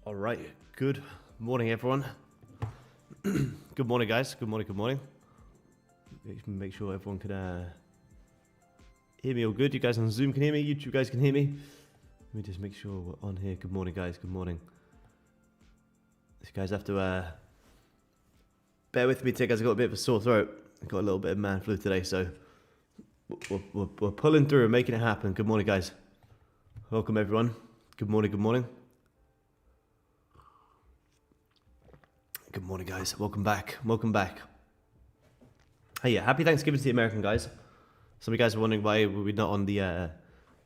All right. Good morning, everyone. Good morning, guys. Good morning. Good morning. Make sure everyone can hear me all good. You guys on Zoom can hear me. YouTube guys can hear me. Let me just make sure we're on here. Good morning, guys. Good morning. You guys have to bear with me today, guys. I've got a bit of a sore throat. I've got a little bit of man flu today, so we're pulling through and making it happen. Good morning, guys. Welcome, everyone. Good morning. Good morning. Good morning, guys. Welcome back. Welcome back. Hey, yeah, happy Thanksgiving to the American guys. Some of you guys are wondering why we're not on the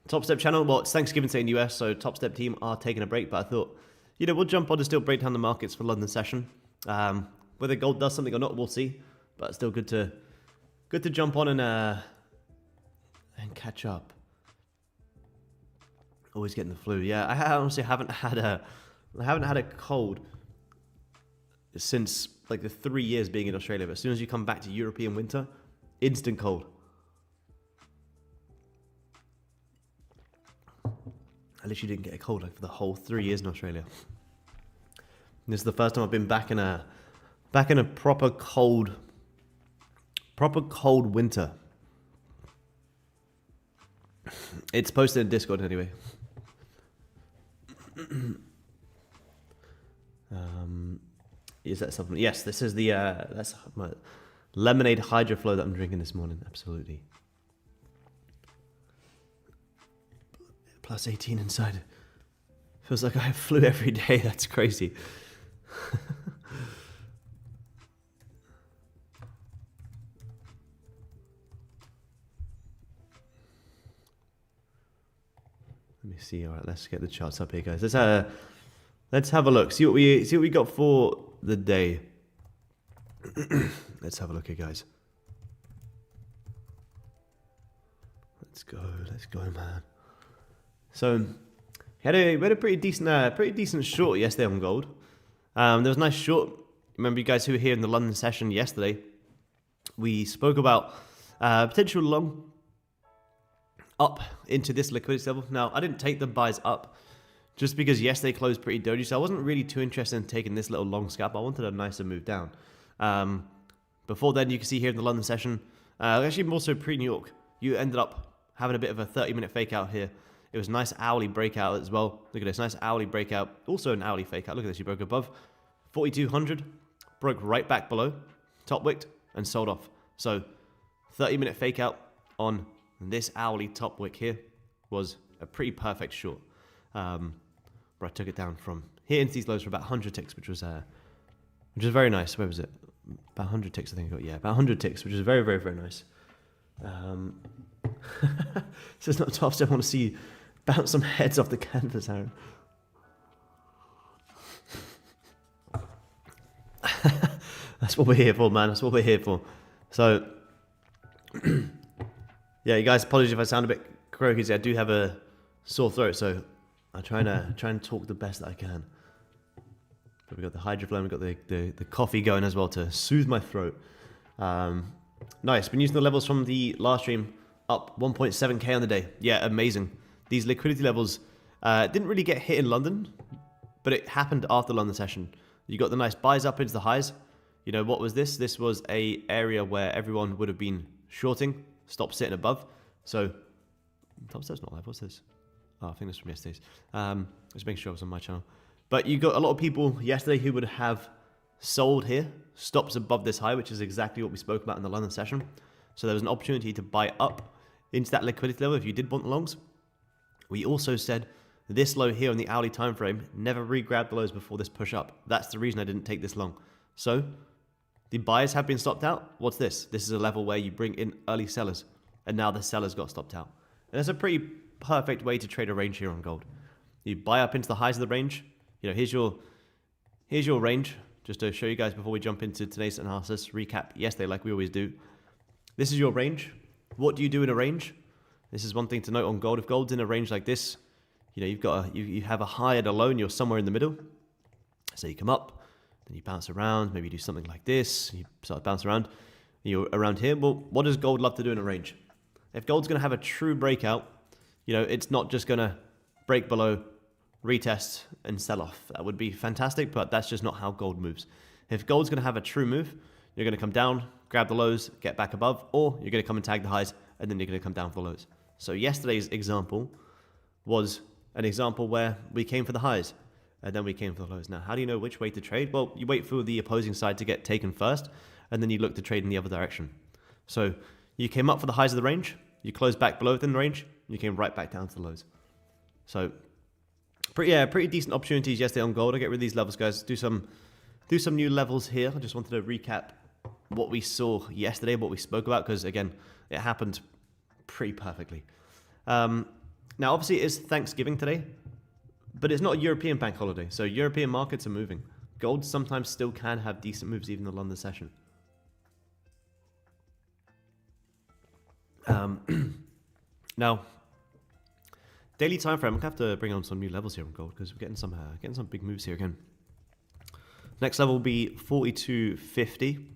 Topstep channel. Well, it's Thanksgiving Day in the US, so Topstep team are taking a break. But I thought, we'll jump on and still break down the markets for London session. Whether gold does something or not, we'll see. But it's still good to jump on and catch up. Always getting the flu. Yeah, I honestly haven't had a cold since like the 3 years being in Australia. But as soon as you come back to European winter, instant cold. I literally didn't get a cold like for the whole 3 years in Australia. And this is the first time I've been back in a proper cold winter. It's posted in Discord anyway. Is that something? Yes, this is the that's my lemonade hydro flow that I'm drinking this morning. Absolutely. Plus 18 inside. Feels like I have flu every day. That's crazy. Let me see. All right, let's get the charts up here, guys. Let's have a look. See what we got for the day. Let's have a look here, guys. Let's go, man. So we had a pretty decent short yesterday on gold. There was a nice short. Remember, you guys who were here in the London session yesterday, we spoke about potential long up into this liquidity level. Now, I didn't take the buys up just because yesterday closed pretty doji, so I wasn't really too interested in taking this little long scalp. I wanted a nicer move down. Before then, you can see here in the London session, actually more so pre-New York, you ended up having a bit of a 30-minute fake out here. It was a nice hourly breakout as well. Look at this, nice hourly breakout. Also an hourly fake out. Look at this, you broke above 4,200, broke right back below, top wicked, and sold off. So 30-minute fake out on this hourly top wick here was a pretty perfect short. Where I took it down from here into these lows for about 100 ticks, which was very nice. Where was it? About 100 ticks, I think I got. Yeah, about 100 ticks, which is very, very, very nice. So it's not Topstep. I want to see you bounce some heads off the canvas, Aaron. That's what we're here for, man. That's what we're here for. So, yeah, you guys, apologies if I sound a bit croaky. I do have a sore throat, so I try and talk the best that I can. But we've got the hydroflow, we've got the coffee going as well to soothe my throat. Nice. Been using the levels from the last stream, up 1.7k on the day. Yeah, amazing. These liquidity levels didn't really get hit in London, but it happened after London session. You got the nice buys up into the highs. What was this? This was a area where everyone would have been shorting, stop sitting above. So, Topstep's not live. What's this? Oh, I think this is from yesterday's. Just making sure it was on my channel. But you got a lot of people yesterday who would have sold here, stops above this high, which is exactly what we spoke about in the London session. So there was an opportunity to buy up into that liquidity level if you did want the longs. We also said this low here on the hourly time frame, never re-grab the lows before this push up. That's the reason I didn't take this long. So the buyers have been stopped out. What's this? This is a level where you bring in early sellers, and now the sellers got stopped out. And that's a pretty perfect way to trade a range here on gold. You buy up into the highs of the range. Here's your range, just to show you guys before we jump into today's analysis. Recap yesterday, like we always do. This is your range. What do you do in a range? This is one thing to note on gold. If gold's in a range like this, you have a high and a low, and you're somewhere in the middle. So you come up, then you bounce around. Maybe you do something like this. You start to bounce around. You're around here. Well, what does gold love to do in a range? If gold's going to have a true breakout, it's not just going to break below, retest, and sell off. That would be fantastic, but that's just not how gold moves. If gold's going to have a true move, you're going to come down, grab the lows, get back above, or you're going to come and tag the highs, and then you're going to come down for the lows. So yesterday's example was an example where we came for the highs, and then we came for the lows. Now, how do you know which way to trade? Well, you wait for the opposing side to get taken first, and then you look to trade in the other direction. So you came up for the highs of the range, you closed back below within the range, you came right back down to the lows. So pretty decent opportunities yesterday on gold. I get rid of these levels, guys. Do some new levels here. I just wanted to recap what we saw yesterday, what we spoke about, because again, it happened pretty perfectly. Now, obviously, it is Thanksgiving today, but it's not a European bank holiday, so European markets are moving. Gold sometimes still can have decent moves, even in the London session. Now, daily time frame. I'm gonna have to bring on some new levels here on gold because we're getting some big moves here again. Next level will be 4250.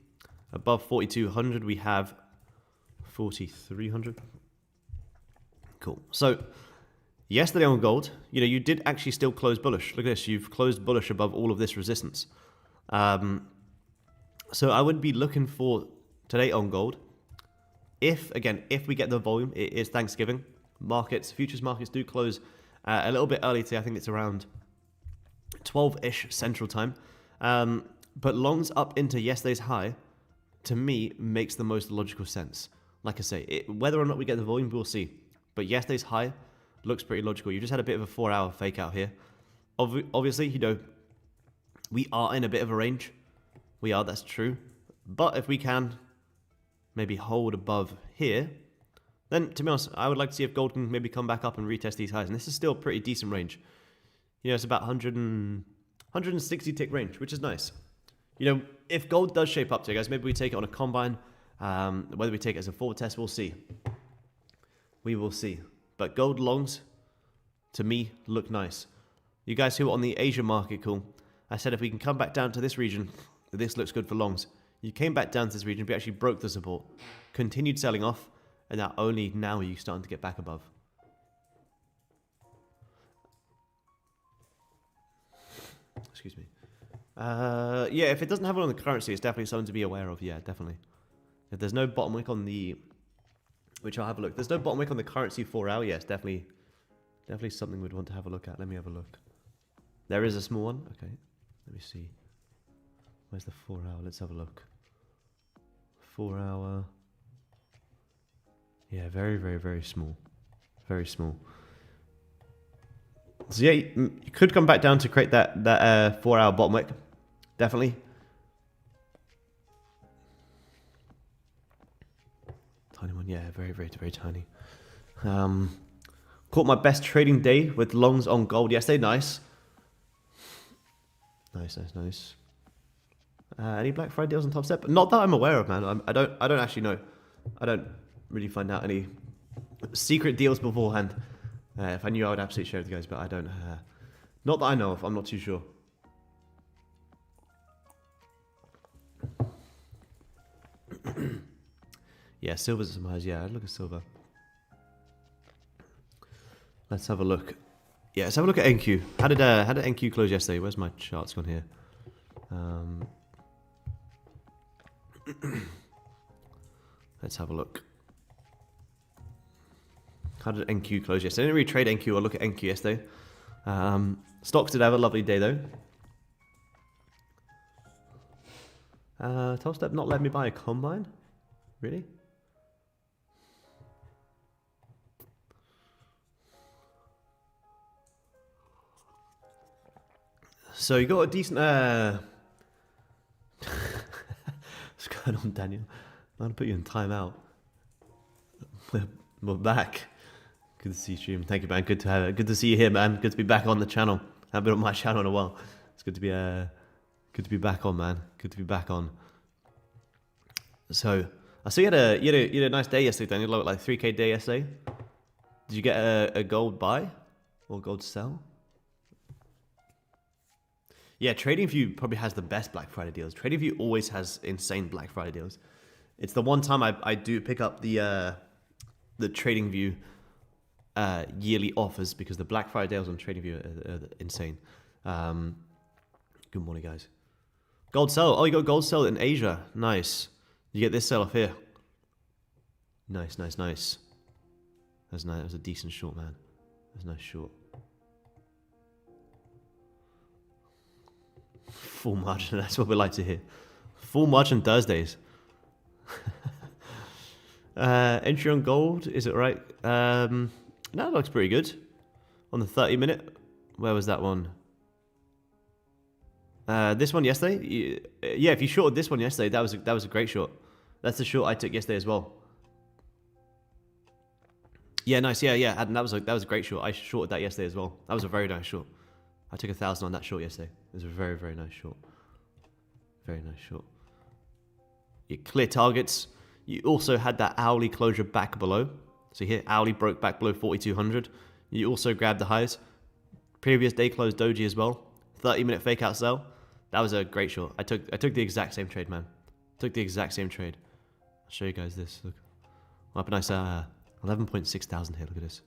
Above 4200, we have 4300. Cool. So yesterday on gold, you did actually still close bullish. Look at this. You've closed bullish above all of this resistance. So I would be looking for today on gold. If we get the volume, it is Thanksgiving. Futures markets do close a little bit early today. I think it's around 12-ish Central Time. But longs up into yesterday's high, to me, makes the most logical sense. Like I say, whether or not we get the volume, we'll see. But yesterday's high looks pretty logical. You just had a bit of a 4-hour fake out here. Obviously, we are in a bit of a range. We are, that's true. But if we can maybe hold above here, then to be honest, I would like to see if gold can maybe come back up and retest these highs. And this is still a pretty decent range. It's about 160 tick range, which is nice. If gold does shape up to it, guys, maybe we take it on a combine. Whether we take it as a forward test, we'll see. We will see. But gold longs, to me, look nice. You guys who are on the Asia market, cool. I said if we can come back down to this region, this looks good for longs. You came back down to this region, but actually broke the support. Continued selling off, and now only now are you starting to get back above. Excuse me. Yeah, if it doesn't have it on the currency, it's definitely something to be aware of. Yeah, definitely. If there's no bottom wick on the, which I'll have a look. There's no bottom wick on the currency 4-hour. Yes, definitely something we'd want to have a look at. Let me have a look. There is a small one. Okay, let me see. Where's the 4-hour? Let's have a look. 4-hour. Yeah, very, very, very small. Very small. So yeah, you could come back down to create that 4-hour bottom wick. Definitely. Tiny one, yeah, very, very, very tiny. Caught my best trading day with longs on gold yesterday. Nice. Nice. Any Black Friday deals on Topstep? Not that I'm aware of, man. I don't actually know. I don't really find out any secret deals beforehand. If I knew, I would absolutely share with you guys, but I don't. Not that I know of. I'm not too sure. Yeah, silver's some highs. Yeah, I'd look at silver. Let's have a look. Yeah, let's have a look at NQ. How did NQ close yesterday? Where's my charts gone here? Let's have a look. How did NQ close yesterday? I didn't really trade NQ or look at NQ yesterday. Stocks did have a lovely day though. Topstep not letting me buy a combine? Really? So you got a decent what's going on, Daniel? I'm gonna put you in timeout. We're back. Good to see you, stream. Thank you, man. Good to see you here, man. Good to be back on the channel. I haven't been on my channel in a while. It's good to be back on, man. Good to be back on. So I saw you had a nice day yesterday, Daniel. Like 3K day yesterday. Did you get a gold buy or gold sell? Yeah, TradingView probably has the best Black Friday deals. TradingView always has insane Black Friday deals. It's the one time I do pick up the TradingView yearly offers because the Black Friday deals on TradingView are insane. Good morning, guys. Gold sell. Oh, you got gold sell in Asia. Nice. You get this sell off here. Nice. That's nice. That was a decent short, man. That was a nice short. Full margin. That's what we like to hear. Full margin Thursdays. Entry on gold. Is it right? No, it looks pretty good. On the 30-minute. Where was that one? This one yesterday. Yeah, if you shorted this one yesterday, that was a great short. That's the short I took yesterday as well. Yeah, nice. Yeah. And that was a great short. I shorted that yesterday as well. That was a very nice short. I took 1,000 on that short yesterday. It was a very, very nice short. Very nice short. Your clear targets. You also had that hourly closure back below. So here, hourly broke back below 4,200. You also grabbed the highs. Previous day closed doji as well. 30-minute fake out sell. That was a great short. I took the exact same trade, man. Took the exact same trade. I'll show you guys this. Look. Up a nice 11.6 thousand here. Look at this.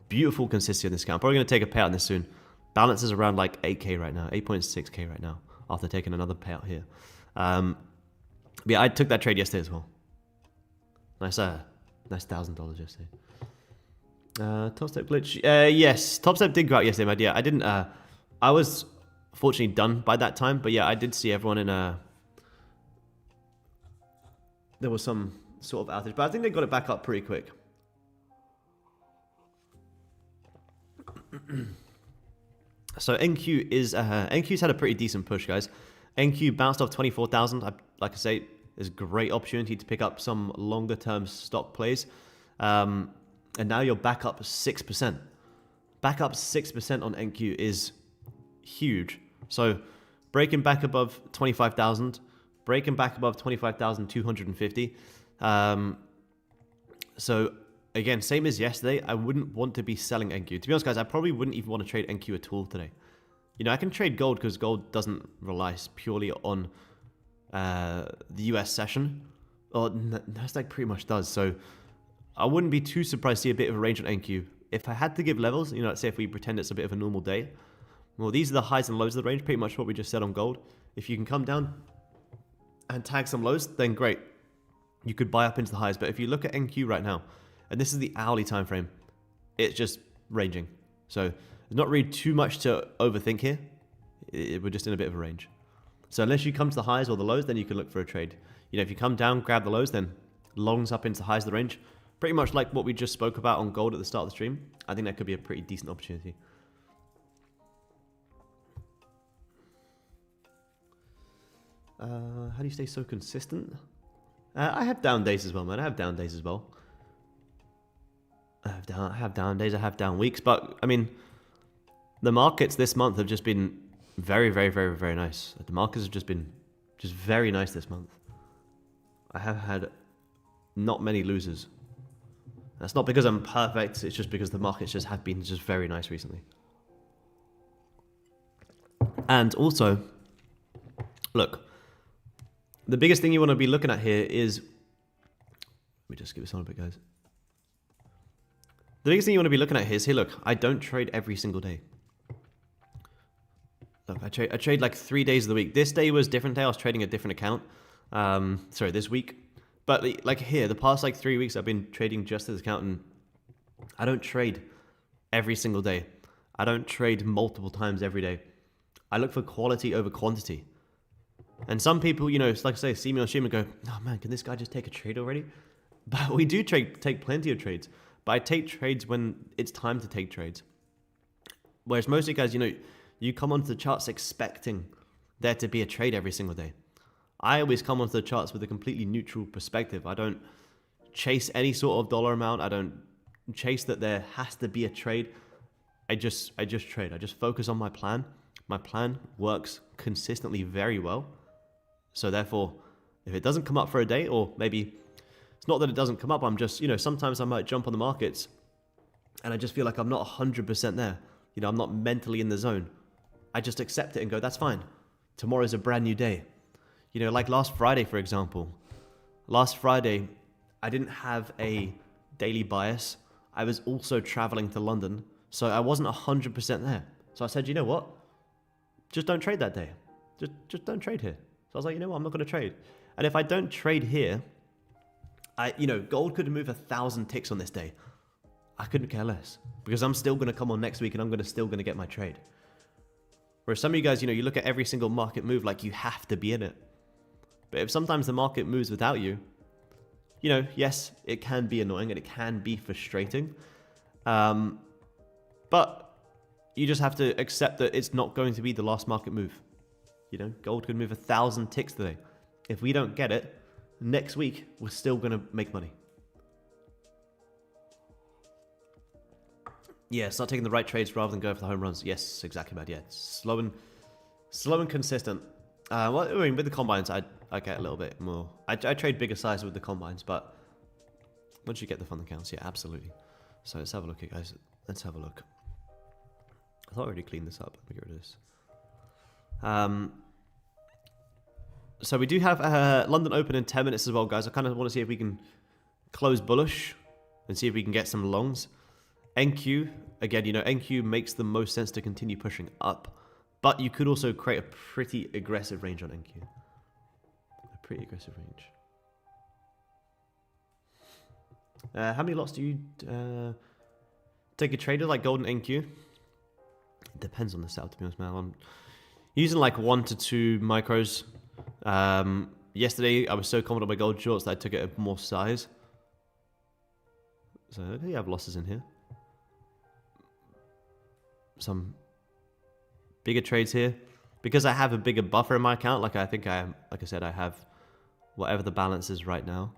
Beautiful consistency on this account. I'm probably going to take a payout on this soon. Balance is around like 8k right now. 8.6k right now. After taking another payout here. But yeah, I took that trade yesterday as well. Nice $1,000 yesterday. Topstep glitch. Yes, Topstep did go out yesterday, my dear. I didn't. I was fortunately done by that time, but yeah, I did see everyone in there was some sort of outage, but I think they got it back up pretty quick. So NQ is NQ's had a pretty decent push, guys. NQ bounced off 24,000. Like I say, there's a great opportunity to pick up some longer term stock plays. And now you're back up 6%. Back up 6% on NQ is huge. So breaking back above 25,000, breaking back above 25,250. So again, same as yesterday, I wouldn't want to be selling NQ. To be honest, guys, I probably wouldn't even want to trade NQ at all today. You know, I can trade gold because gold doesn't rely purely on the US session. Or Nasdaq pretty much does. So I wouldn't be too surprised to see a bit of a range on NQ. If I had to give levels, you know, let's say if we pretend it's a bit of a normal day. Well, these are the highs and lows of the range, pretty much what we just said on gold. If you can come down and tag some lows, then great. You could buy up into the highs. But if you look at NQ right now, and this is the hourly time frame, it's just ranging. So there's not really too much to overthink here. We're just in a bit of a range. So unless you come to the highs or the lows, then you can look for a trade. You know, if you come down, grab the lows, then longs up into the highs of the range. Pretty much like what we just spoke about on gold at the start of the stream. I think that could be a pretty decent opportunity. How do you stay so consistent? I have down days as well, man. I have down days as well. I have down days, I have down weeks. But, I mean, the markets this month have just been very, very, very, very nice. The markets have just been very nice this month. I have had not many losers. That's not because I'm perfect. It's just because the markets just have been just very nice recently. And also, look, the biggest thing you want to be looking at here is... Let me just give this on a bit, guys. The biggest thing you want to be looking at here is, here, look, I don't trade every single day. Look, I trade like 3 days of the week. This day was a different day. I was trading a different account. Sorry, this week. But like here, the past like 3 weeks, I've been trading just this account, and I don't trade every single day. I don't trade multiple times every day. I look for quality over quantity. And some people, you know, it's like I say, see me on stream and go, oh man, can this guy just take a trade already? But we do take plenty of trades. But I take trades when it's time to take trades. Whereas most of you guys, you know, you come onto the charts expecting there to be a trade every single day. I always come onto the charts with a completely neutral perspective. I don't chase any sort of dollar amount. I don't chase that there has to be a trade. I just trade. I just focus on my plan. My plan works consistently very well. So therefore, if it doesn't come up for a day, or maybe it's not that it doesn't come up, I'm just, you know, sometimes I might jump on the markets and I just feel like I'm not 100% there. You know, I'm not mentally in the zone. I just accept it and go, that's fine. Tomorrow's a brand new day. You know, like last Friday, for example. Last Friday, I didn't have a daily bias. I was also traveling to London, so I wasn't 100% there. So I said, you know what? Just don't trade that day. Just don't trade here. So I was like, you know what? I'm not going to trade. And if I don't trade here, gold could move 1,000 ticks on this day. I couldn't care less because I'm still going to come on next week and I'm still going to get my trade. Whereas some of you guys, you look at every single market move like you have to be in it. But if sometimes the market moves without you, yes, it can be annoying and it can be frustrating. But you just have to accept that it's not going to be the last market move. Gold could move 1,000 ticks today. If we don't get it, next week, we're still going to make money. Yeah, start taking the right trades rather than going for the home runs. Yes, exactly, man. Yeah, slow and consistent. With the combines, I get a little bit more. I trade bigger size with the combines, but once you get the fun accounts, yeah, absolutely. So let's have a look here, guys. Let's have a look. I thought I already cleaned this up. Let me get rid of this. So we do have London Open in 10 minutes as well, guys. I kind of want to see if we can close bullish and see if we can get some longs. NQ, again, NQ makes the most sense to continue pushing up. But you could also create a pretty aggressive range on NQ. A pretty aggressive range. How many lots do you take a trader like gold and NQ? It depends on the setup, to be honest, man. I'm using like 1 to 2 micros. Yesterday, I was so confident on my gold shorts that I took it at more size. So I think you have losses in here. Some bigger trades here. Because I have a bigger buffer in my account, like I said, I have whatever the balance is right now.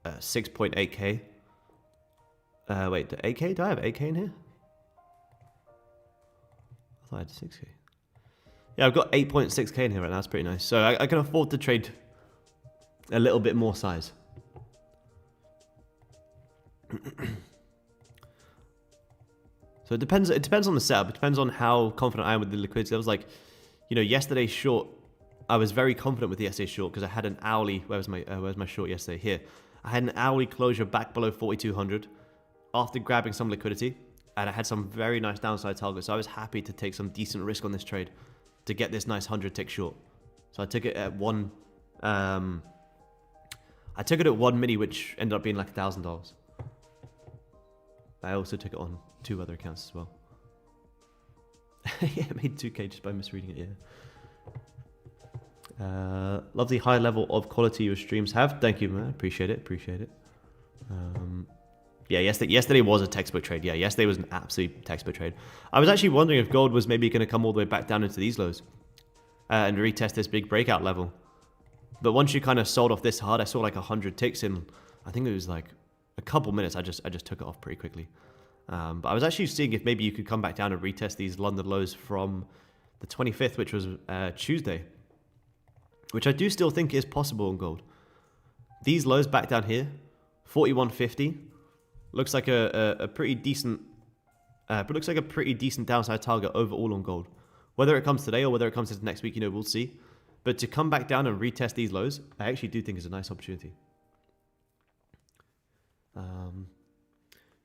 6.8k. Wait, the 8k? Do I have 8k in here? I thought I had 6k. Yeah, I've got 8.6k in here right now. That's pretty nice. So I can afford to trade a little bit more size. So it depends on the setup. It depends on how confident I am with the liquidity. I was like, yesterday's short, I was very confident with the yesterday's short because I had an hourly, where's my short yesterday? Here. I had an hourly closure back below 4,200 after grabbing some liquidity, and I had some very nice downside targets. So I was happy to take some decent risk on this trade to get this nice 100 tick short. So I took it at one mini, which ended up being like $1,000. I also took it on 2 other accounts as well. Yeah, I made 2k just by misreading it, yeah. Love the high level of quality your streams have. Thank you, man. Appreciate it. Yeah, yesterday was a textbook trade. Yeah, yesterday was an absolute textbook trade. I was actually wondering if gold was maybe going to come all the way back down into these lows and retest this big breakout level. But once you kind of sold off this hard, I saw like 100 ticks in, I think it was like a couple minutes. I just took it off pretty quickly. But I was actually seeing if maybe you could come back down and retest these London lows from the 25th, which was Tuesday, which I do still think is possible on gold. These lows back down here, 41.50, looks like a pretty decent, downside target overall on gold. Whether it comes today or whether it comes into next week, we'll see. But to come back down and retest these lows, I actually do think is a nice opportunity.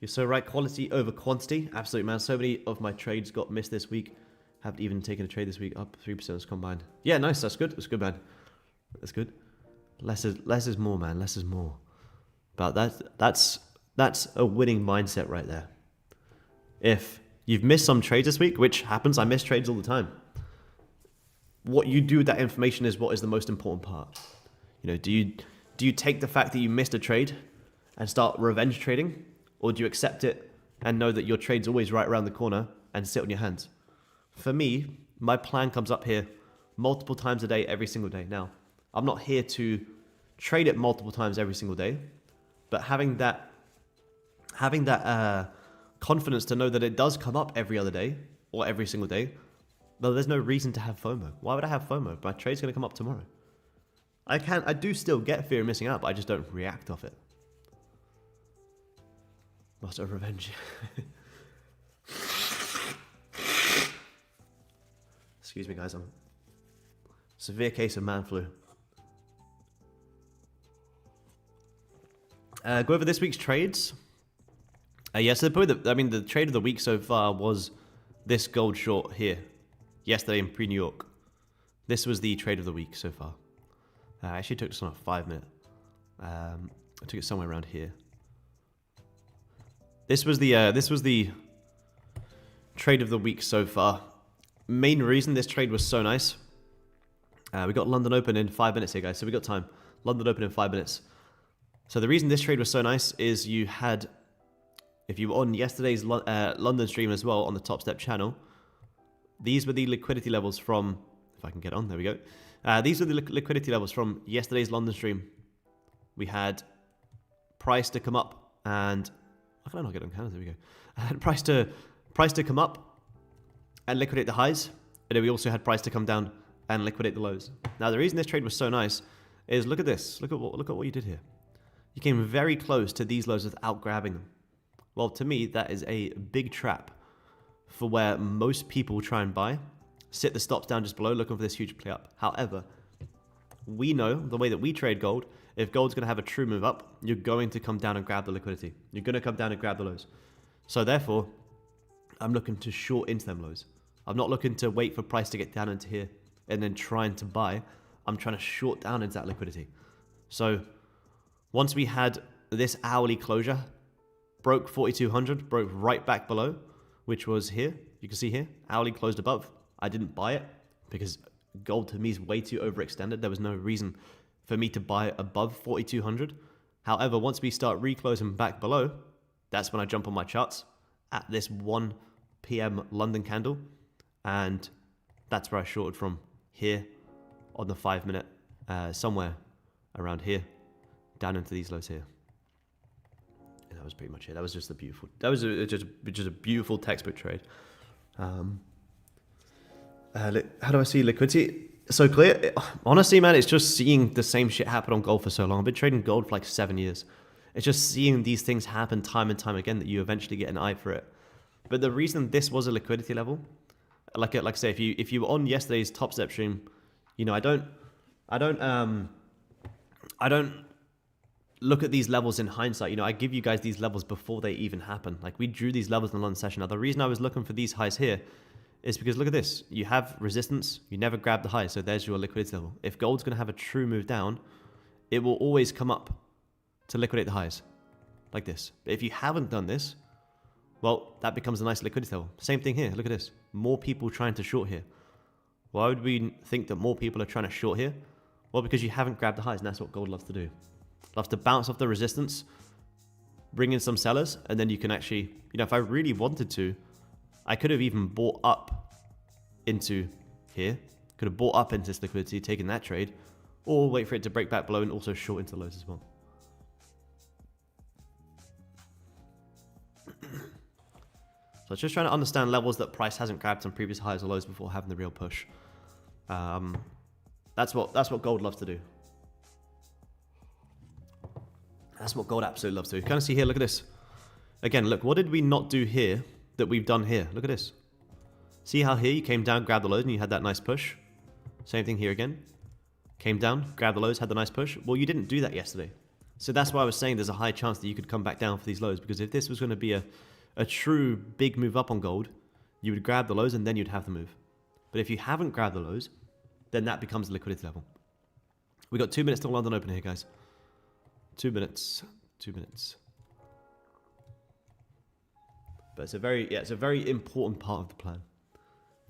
You're so right, quality over quantity. Absolutely, man. So many of my trades got missed this week. Haven't even taken a trade this week. Up 3% combined. Yeah, nice. That's good. That's good, man. That's good. Less is more, man. Less is more. But that's a winning mindset right there. If you've missed some trades this week, which happens, I miss trades all the time. What you do with that information is what is the most important part. Do you take the fact that you missed a trade and start revenge trading? Or do you accept it and know that your trade's always right around the corner and sit on your hands? For me, my plan comes up here multiple times a day, every single day. Now, I'm not here to trade it multiple times every single day, but having that confidence to know that it does come up every other day or every single day, well, there's no reason to have FOMO. Why would I have FOMO? My trade's going to come up tomorrow. I do still get fear of missing out, but I just don't react off it. Master of revenge. Excuse me, guys. I'm severe case of man flu. Go over this week's trades. Yeah, so probably the trade of the week so far was this gold short here, yesterday in pre-New York. This was the trade of the week so far. I actually took this on a 5 minute. I took it somewhere around here. This was the trade of the week so far. Main reason this trade was so nice. We got London Open in 5 minutes here, guys. So we got time. London Open in 5 minutes. So the reason this trade was so nice is you had, if you were on yesterday's London stream as well on the Topstep channel, these were the liquidity levels from, if I can get on, there we go. These are the liquidity levels from yesterday's London stream. We had price to come up and, how can I not get on camera? There we go. I had price to come up and liquidate the highs. And then we also had price to come down and liquidate the lows. Now the reason this trade was so nice is look at this. Look at what you did here. You came very close to these lows without grabbing them. Well, to me, that is a big trap for where most people try and buy. Sit the stops down just below, looking for this huge play up. However, we know the way that we trade gold, if gold's going to have a true move up, you're going to come down and grab the liquidity. You're going to come down and grab the lows. So therefore, I'm looking to short into them lows. I'm not looking to wait for price to get down into here and then trying to buy. I'm trying to short down into that liquidity. So once we had this hourly closure, broke 4,200, broke right back below, which was here. You can see here, hourly closed above. I didn't buy it because gold to me is way too overextended. There was no reason for me to buy it above 4,200. However, once we start reclosing back below, that's when I jump on my charts at this 1 p.m. London candle. And that's where I shorted from here on the 5 minute, somewhere around here, down into these lows here. And that was pretty much it. That was just just a beautiful textbook trade. How do I see liquidity? So clear. Honestly, man, it's just seeing the same shit happen on gold for so long. I've been trading gold for like 7 years. It's just seeing these things happen time and time again that you eventually get an eye for it. But the reason this was a liquidity level, like I say, if you were on yesterday's Topstep stream, you know, I don't look at these levels in hindsight. You know, I give you guys these levels before they even happen. Like we drew these levels in the London session. Now the reason I was looking for these highs here is because look at this. You have resistance. You never grab the high. So there's your liquidity level. If gold's going to have a true move down, it will always come up to liquidate the highs like this. But if you haven't done this, well, that becomes a nice liquidity level. Same thing here. Look at this. More people trying to short here. Why would we think that more people are trying to short here? Well, because you haven't grabbed the highs, and that's what gold loves to do. Loves to bounce off the resistance, bring in some sellers, and then you can actually, you know, if I really wanted to, I could have even bought up into here. Could have bought up into this liquidity, taken that trade, or wait for it to break back below and also short into lows as well. So it's just trying to understand levels that price hasn't grabbed on previous highs or lows before having the real push. That's what gold loves to do. That's what gold absolutely loves to do. You kind of see here, look at this. Again, look, what did we not do here that we've done here? Look at this. See how here you came down, grabbed the lows, and you had that nice push? Same thing here again. Came down, grabbed the lows, had the nice push. Well, you didn't do that yesterday. So that's why I was saying there's a high chance that you could come back down for these lows, because if this was going to be a true big move up on gold, you would grab the lows and then you'd have the move. But if you haven't grabbed the lows, then that becomes a liquidity level. We got 2 minutes till London Open here, guys. 2 minutes. 2 minutes. But it's a very important part of the plan.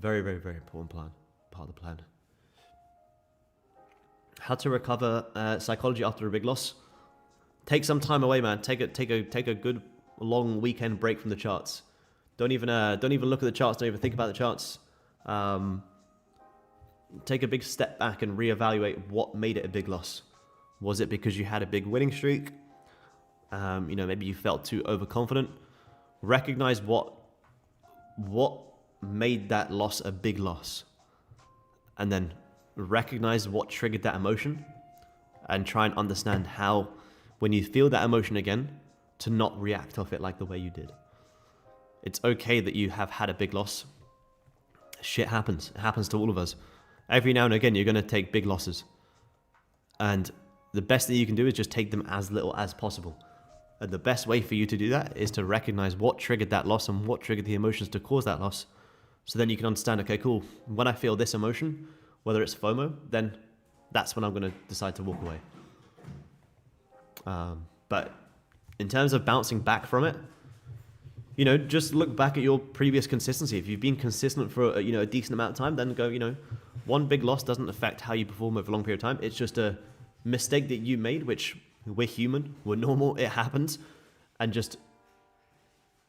Very, very, very important part of the plan. How to recover psychology after a big loss. Take some time away, man. Take a good long weekend break from the charts. Don't even look at the charts. Don't even think about the charts. Take a big step back and reevaluate what made it a big loss. Was it because you had a big winning streak? You know, maybe you felt too overconfident. Recognize what made that loss a big loss, and then recognize what triggered that emotion, and try and understand how, when you feel that emotion again, to not react off it like the way you did. It's okay that you have had a big loss. Shit happens. It happens to all of us. Every now and again, you're going to take big losses. And the best thing you can do is just take them as little as possible. And the best way for you to do that is to recognize what triggered that loss and what triggered the emotions to cause that loss. So then you can understand, okay, cool, when I feel this emotion, whether it's FOMO, then that's when I'm going to decide to walk away. But in terms of bouncing back from it, you know, just look back at your previous consistency. If you've been consistent for a decent amount of time, then go, one big loss doesn't affect how you perform over a long period of time. It's just a mistake that you made, which we're human, we're normal, it happens, and just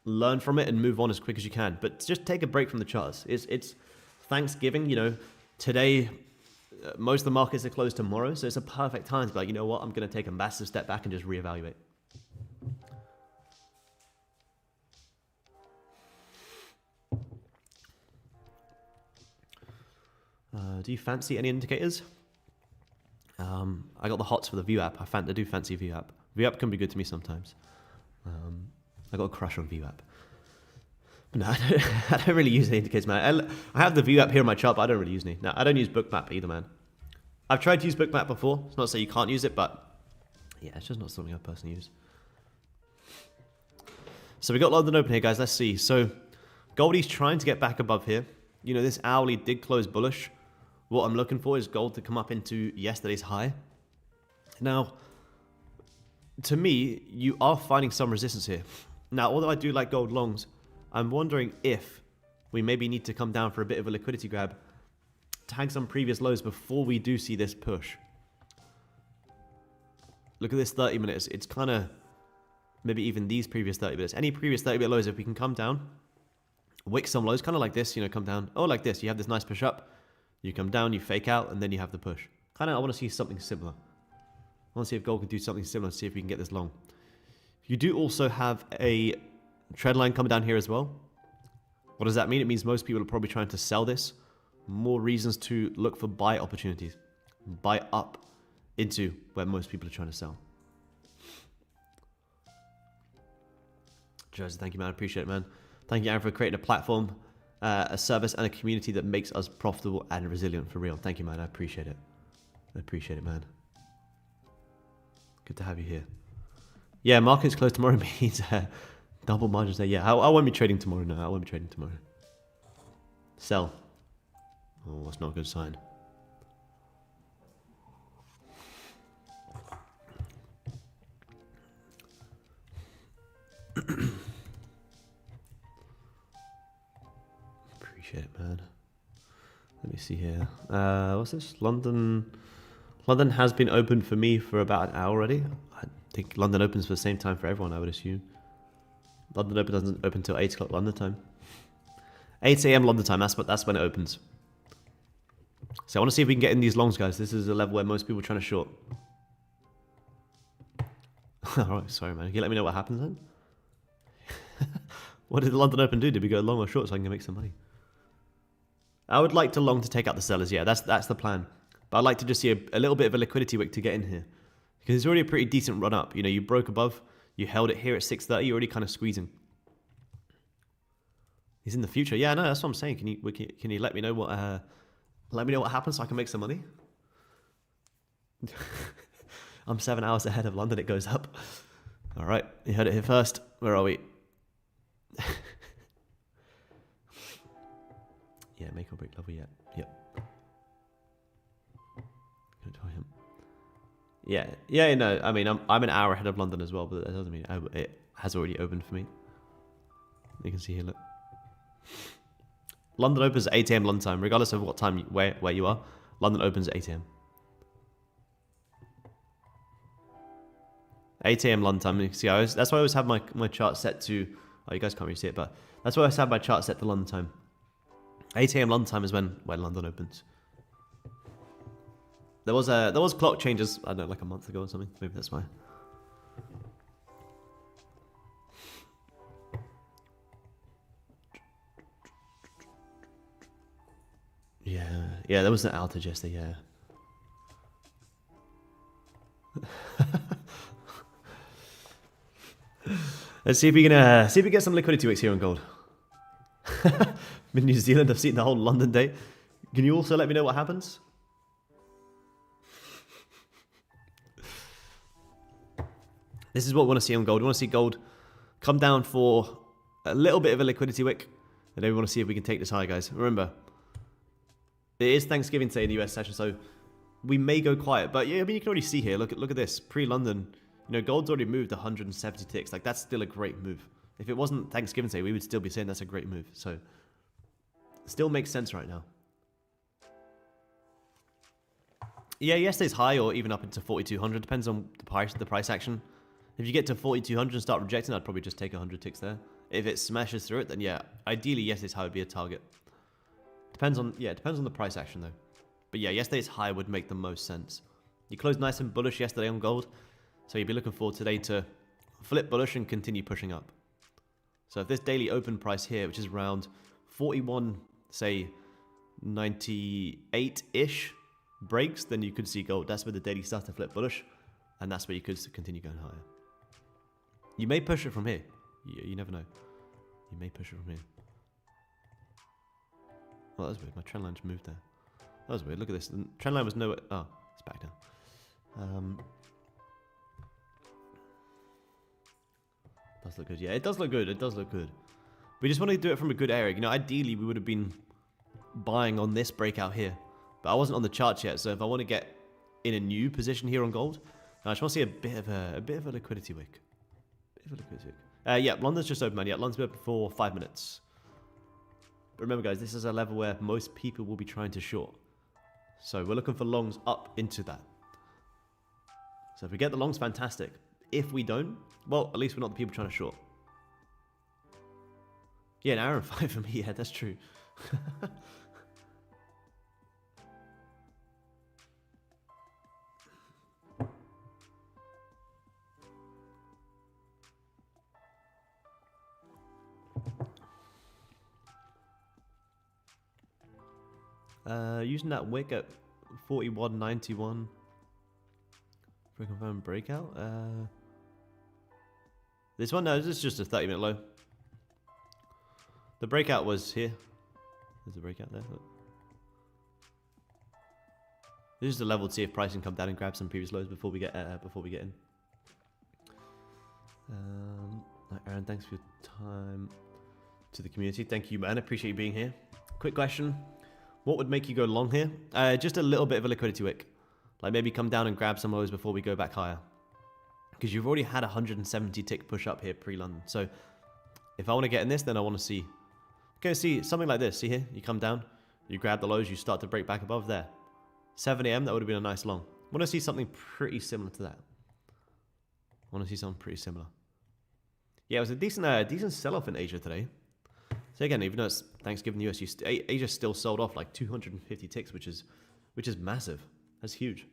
learn from it and move on as quick as you can. But just take a break from the charts. It's Thanksgiving, today most of the markets are closed tomorrow, so it's a perfect time to be like, you know what, I'm going to take a massive step back and just reevaluate. Do you fancy any indicators? I got the hots for the View app. I do fancy View app. View app can be good to me sometimes. I got a crush on View app. But no, I don't really use any indicators, man. I have the View app here on my chart, but I don't really use any. No, I don't use Bookmap either, man. I've tried to use Bookmap before. It's not to say you can't use it, but yeah, it's just not something I personally use. So we got London Open here, guys. Let's see. So Goldie's trying to get back above here. This hourly did close bullish. What I'm looking for is gold to come up into yesterday's high. Now, to me, you are finding some resistance here. Now, although I do like gold longs, I'm wondering if we maybe need to come down for a bit of a liquidity grab, tag some previous lows before we do see this push. Look at this 30 minutes. It's kind of maybe even these previous 30 minutes. Any previous 30-minute lows, if we can come down, wick some lows, kind of like this, come down. Oh, like this. You have this nice push up. You come down, you fake out, and then you have the push. I want to see something similar. I want to see if gold can do something similar, see if we can get this long. You do also have a trend line coming down here as well. What does that mean? It means most people are probably trying to sell this. More reasons to look for buy opportunities. Buy up into where most people are trying to sell. Joseph, thank you, man. I appreciate it, man. Thank you, Aaron, for creating a platform, a service, and a community that makes us profitable and resilient for real. Thank you, man. I appreciate it. I appreciate it, man. Good to have you here. Yeah, market's closed tomorrow means double margins there. Yeah, I won't be trading tomorrow. No, I won't be trading tomorrow. Sell. Oh, that's not a good sign. Appreciate it, man. Let me see here. What's this? London has been open for me for about an hour already. I think London opens for the same time for everyone, I would assume. London Open doesn't open until 8 o'clock London time. 8 a.m. London time, that's when it opens. So I want to see if we can get in these longs, guys. This is a level where most people are trying to short. Alright, sorry, man. Can you let me know what happens then? What did the London Open do? Did we go long or short so I can make some money? I would like to long to take out the sellers. Yeah, that's the plan. But I'd like to just see a little bit of a liquidity wick to get in here. Because it's already a pretty decent run up. You broke above. You held it here at 630. You're already kind of squeezing. He's in the future. Yeah, no, that's what I'm saying. Can you let me know what happens so I can make some money? I'm 7 hours ahead of London. It goes up. All right, you heard it here first. Where are we? Yeah, make or break level yet. Yep. Gonna tell him. Yeah, no. I mean, I'm an hour ahead of London as well, but that doesn't mean it has already opened for me. You can see here, look. London opens at 8 a.m. London time, regardless of what time where you are. London opens at 8 a.m. 8 a.m. London time. You can see, that's why I always have my chart set to. Oh, you guys can't really see it, but that's why I always have my chart set to London time. 8 a.m. London time is when London opens. There was clock changes, I don't know, like a month ago or something. Maybe that's why. Yeah, there was an outage yesterday, yeah. Let's see if we can get some liquidity wicks here on gold. I'm in New Zealand, I've seen the whole London day. Can you also let me know what happens? This is what we want to see on gold. We want to see gold come down for a little bit of a liquidity wick. And then we want to see if we can take this high, guys. Remember, it is Thanksgiving Day in the US session, so we may go quiet. But yeah, I mean, you can already see here. Look at this. Pre-London, you know, gold's already moved 170 ticks. Like, that's still a great move. If it wasn't Thanksgiving Day, we would still be saying that's a great move. So, it still makes sense right now. Yeah, yesterday's high or even up into 4,200. Depends on the price action. If you get to 4,200 and start rejecting, I'd probably just take 100 ticks there. If it smashes through it, then yeah, ideally yesterday's high would be a target. Depends on the price action though. But yeah, yesterday's high would make the most sense. You closed nice and bullish yesterday on gold, so you'd be looking for today to flip bullish and continue pushing up. So if this daily open price here, which is around 41, say 98-ish, breaks, then you could see gold. That's where the daily starts to flip bullish, and that's where you could continue going higher. You may push it from here. You never know. You may push it from here. Oh, that was weird. My trend line just moved there. That was weird. Look at this. The trend line was nowhere. Oh, it's back down. Does look good. Yeah, it does look good. It does look good. We just want to do it from a good area. You know, ideally we would have been buying on this breakout here, but I wasn't on the charts yet. So if I want to get in a new position here on gold, I just want to see a bit of a liquidity wick. Yeah, London's just open, man. Yeah, London's been open for 5 minutes. But remember, guys, this is a level where most people will be trying to short. So we're looking for longs up into that. So if we get the longs, fantastic. If we don't, well, at least we're not the people trying to short. Yeah, an hour and 5 for me. Yeah, that's true. Using that wick at 41.91 for a confirmed breakout. This one, no, this is just a 30-minute low. The breakout was here. There's a breakout there. Look. This is the level to see if pricing come down and grab some previous lows before we get in. Aaron, thanks for your time to the community. Thank you, man. I appreciate you being here. Quick question. What would make you go long here? Just a little bit of a liquidity wick. Like maybe come down and grab some lows before we go back higher. Because you've already had 170 tick push up here pre-London. So if I want to get in this, then I want to see... Okay, see something like this. See here? You come down, you grab the lows, you start to break back above there. 7 a.m., that would have been a nice long. I want to see something pretty similar to that. I want to see something pretty similar. Yeah, it was a decent sell-off in Asia today. So again, even though it's Thanksgiving US, Asia still sold off like 250 ticks, which is massive. That's huge.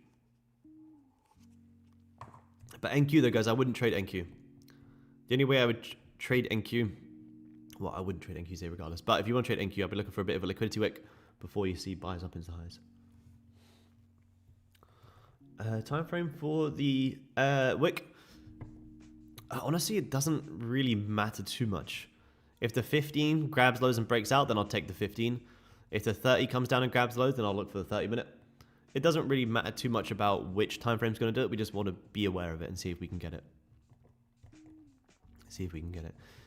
But NQ though, guys, I wouldn't trade NQ. The only way I would trade NQ, well, I wouldn't trade NQ today regardless. But if you want to trade NQ, I'd be looking for a bit of a liquidity wick before you see buys up into highs. Time frame for the wick. Honestly, it doesn't really matter too much. If the 15 grabs lows and breaks out, then I'll take the 15. If the 30 comes down and grabs lows, then I'll look for the 30-minute. It doesn't really matter too much about which time frame is going to do it. We just want to be aware of it and see if we can get it.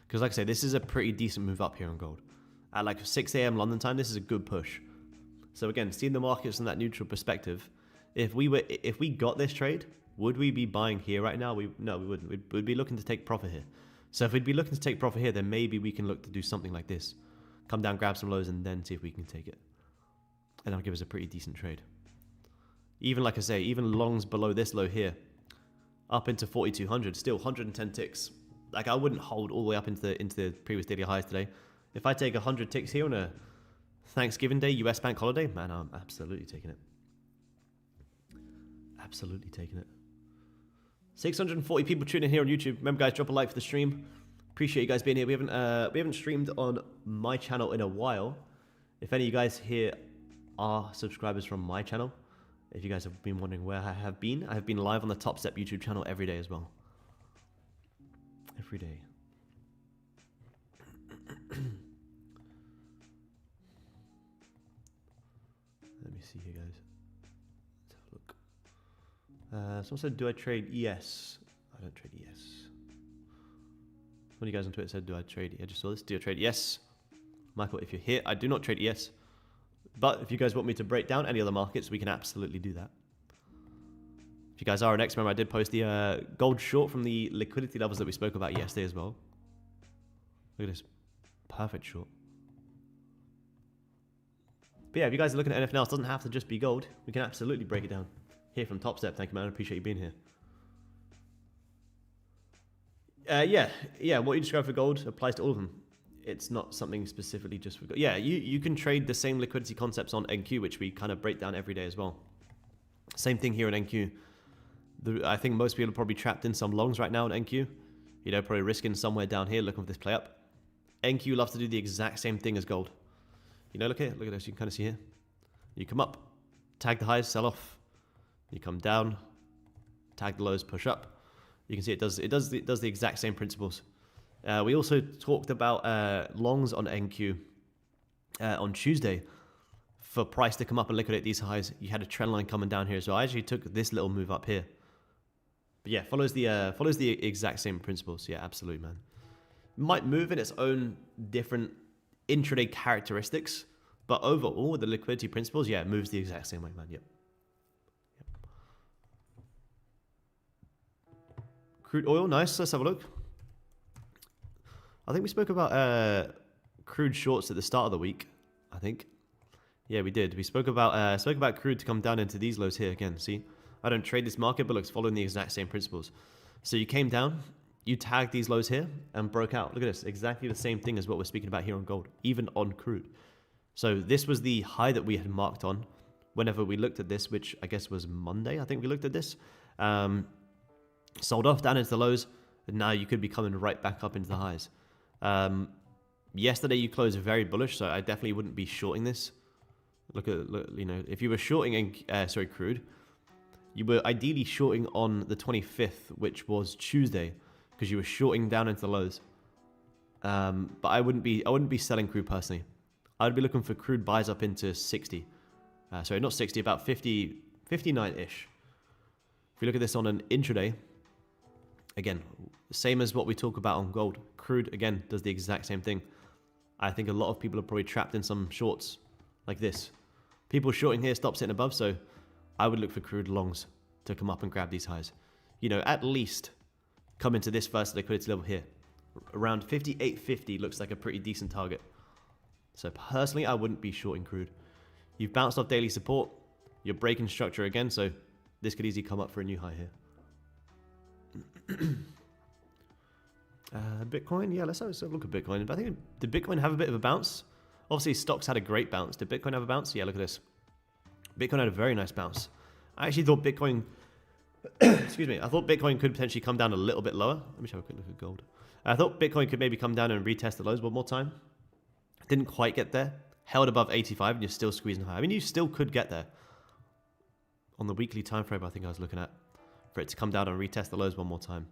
Because like I say, this is a pretty decent move up here on gold. At like 6 a.m. London time, this is a good push. So again, seeing the markets from that neutral perspective, if we got this trade, would we be buying here right now? No, we wouldn't. We'd be looking to take profit here. So if we'd be looking to take profit here, then maybe we can look to do something like this. Come down, grab some lows, and then see if we can take it. And that'll give us a pretty decent trade. Even like I say, even longs below this low here, up into 4,200, still 110 ticks. Like I wouldn't hold all the way up into the previous daily highs today. If I take 100 ticks here on a Thanksgiving Day, US bank holiday, man, I'm absolutely taking it. Absolutely taking it. 640 people tuning in here on YouTube. Remember, guys, drop a like for the stream. Appreciate you guys being here. We haven't streamed on my channel in a while. If any of you guys here are subscribers from my channel, if you guys have been wondering where I have been live on the Topstep YouTube channel every day as well. Every day. Let me see here, guys. Let's have a look. Someone said, do I trade ES? I don't trade yes. One of you guys on Twitter said, do I trade? I just saw this. Do I trade yes? Michael, if you're here, I do not trade yes. But if you guys want me to break down any other markets, we can absolutely do that. If you guys are an X member, I did post the gold short from the liquidity levels that we spoke about yesterday as well. Look at this. Perfect short. But yeah, if you guys are looking at anything else, it doesn't have to just be gold. We can absolutely break it down. Here from Topstep. Thank you, man. I appreciate you being here. Yeah. What you described for gold applies to all of them. It's not something specifically just for gold. Yeah, you can trade the same liquidity concepts on NQ, which we kind of break down every day as well. Same thing here on NQ. I think most people are probably trapped in some longs right now on NQ. You know, probably risking somewhere down here looking for this play up. NQ loves to do the exact same thing as gold. You know, look here, look at this. You can kind of see here. You come up, tag the highs, sell off. You come down, tag the lows, push up. You can see it does the exact same principles. We also talked about longs on NQ on Tuesday. For price to come up and liquidate these highs, you had a trend line coming down here. So I actually took this little move up here. But yeah, follows the exact same principles. Yeah, absolutely, man. Might move in its own different intraday characteristics, but overall with the liquidity principles, yeah, it moves the exact same way, man. Yep. Crude oil, nice. Let's have a look. I think we spoke about crude shorts at the start of the week. I think. Yeah, we did. We spoke about crude to come down into these lows here again. See, I don't trade this market, but looks following the exact same principles. So you came down, you tagged these lows here and broke out. Look at this, exactly the same thing as what we're speaking about here on gold, even on crude. So this was the high that we had marked on whenever we looked at this, which I guess was Monday. I think we looked at this. Sold off down into the lows, and now you could be coming right back up into the highs. Yesterday you closed very bullish, so I definitely wouldn't be shorting this. Look, you know, if you were shorting crude, you were ideally shorting on the 25th, which was Tuesday, because you were shorting down into the lows. But I wouldn't be selling crude personally. I'd be looking for crude buys up into 60. Sorry, not 60, about 50, 59-ish. If you look at this on an intraday, again, same as what we talk about on gold. Crude, again, does the exact same thing. I think a lot of people are probably trapped in some shorts like this. People shorting here stop sitting above, so I would look for crude longs to come up and grab these highs. You know, at least come into this first liquidity level here. Around 58.50 looks like a pretty decent target. So personally, I wouldn't be shorting crude. You've bounced off daily support. You're breaking structure again, so this could easily come up for a new high here. Bitcoin, yeah, let's have a look at Bitcoin. I think, did Bitcoin have a bit of a bounce? Obviously, stocks had a great bounce. Did Bitcoin have a bounce? Yeah, look at this. Bitcoin had a very nice bounce. I actually thought Bitcoin, excuse me, I thought Bitcoin could potentially come down a little bit lower. Let me have a quick look at gold. I thought Bitcoin could maybe come down and retest the lows one more time. Didn't quite get there. Held above 85 and you're still squeezing high. I mean, you still could get there. On the weekly time frame, I think I was looking at, for it to come down and retest the lows one more time.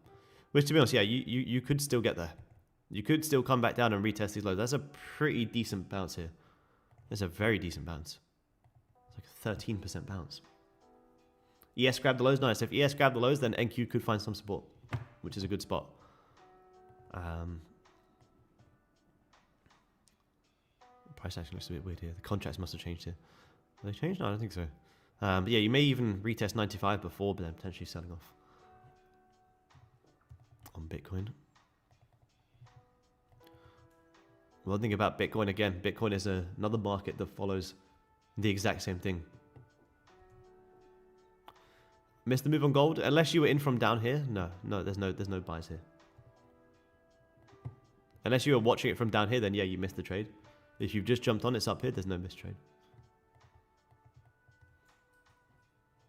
Which, to be honest, yeah, you could still get there. You could still come back down and retest these lows. That's a pretty decent bounce here. That's a very decent bounce. It's like a 13% bounce. ES grabbed the lows, nice. If ES grabbed the lows, then NQ could find some support, which is a good spot. Price action looks a bit weird here. The contracts must have changed here. Have they changed? No, I don't think so. But yeah, you may even retest 95 before, but then potentially selling off on Bitcoin. One thing about Bitcoin, again, Bitcoin is another market that follows the exact same thing. Missed the move on gold? Unless you were in from down here? No, there's no buys here. Unless you were watching it from down here, then yeah, you missed the trade. If you've just jumped on, it's up here, there's no missed trade.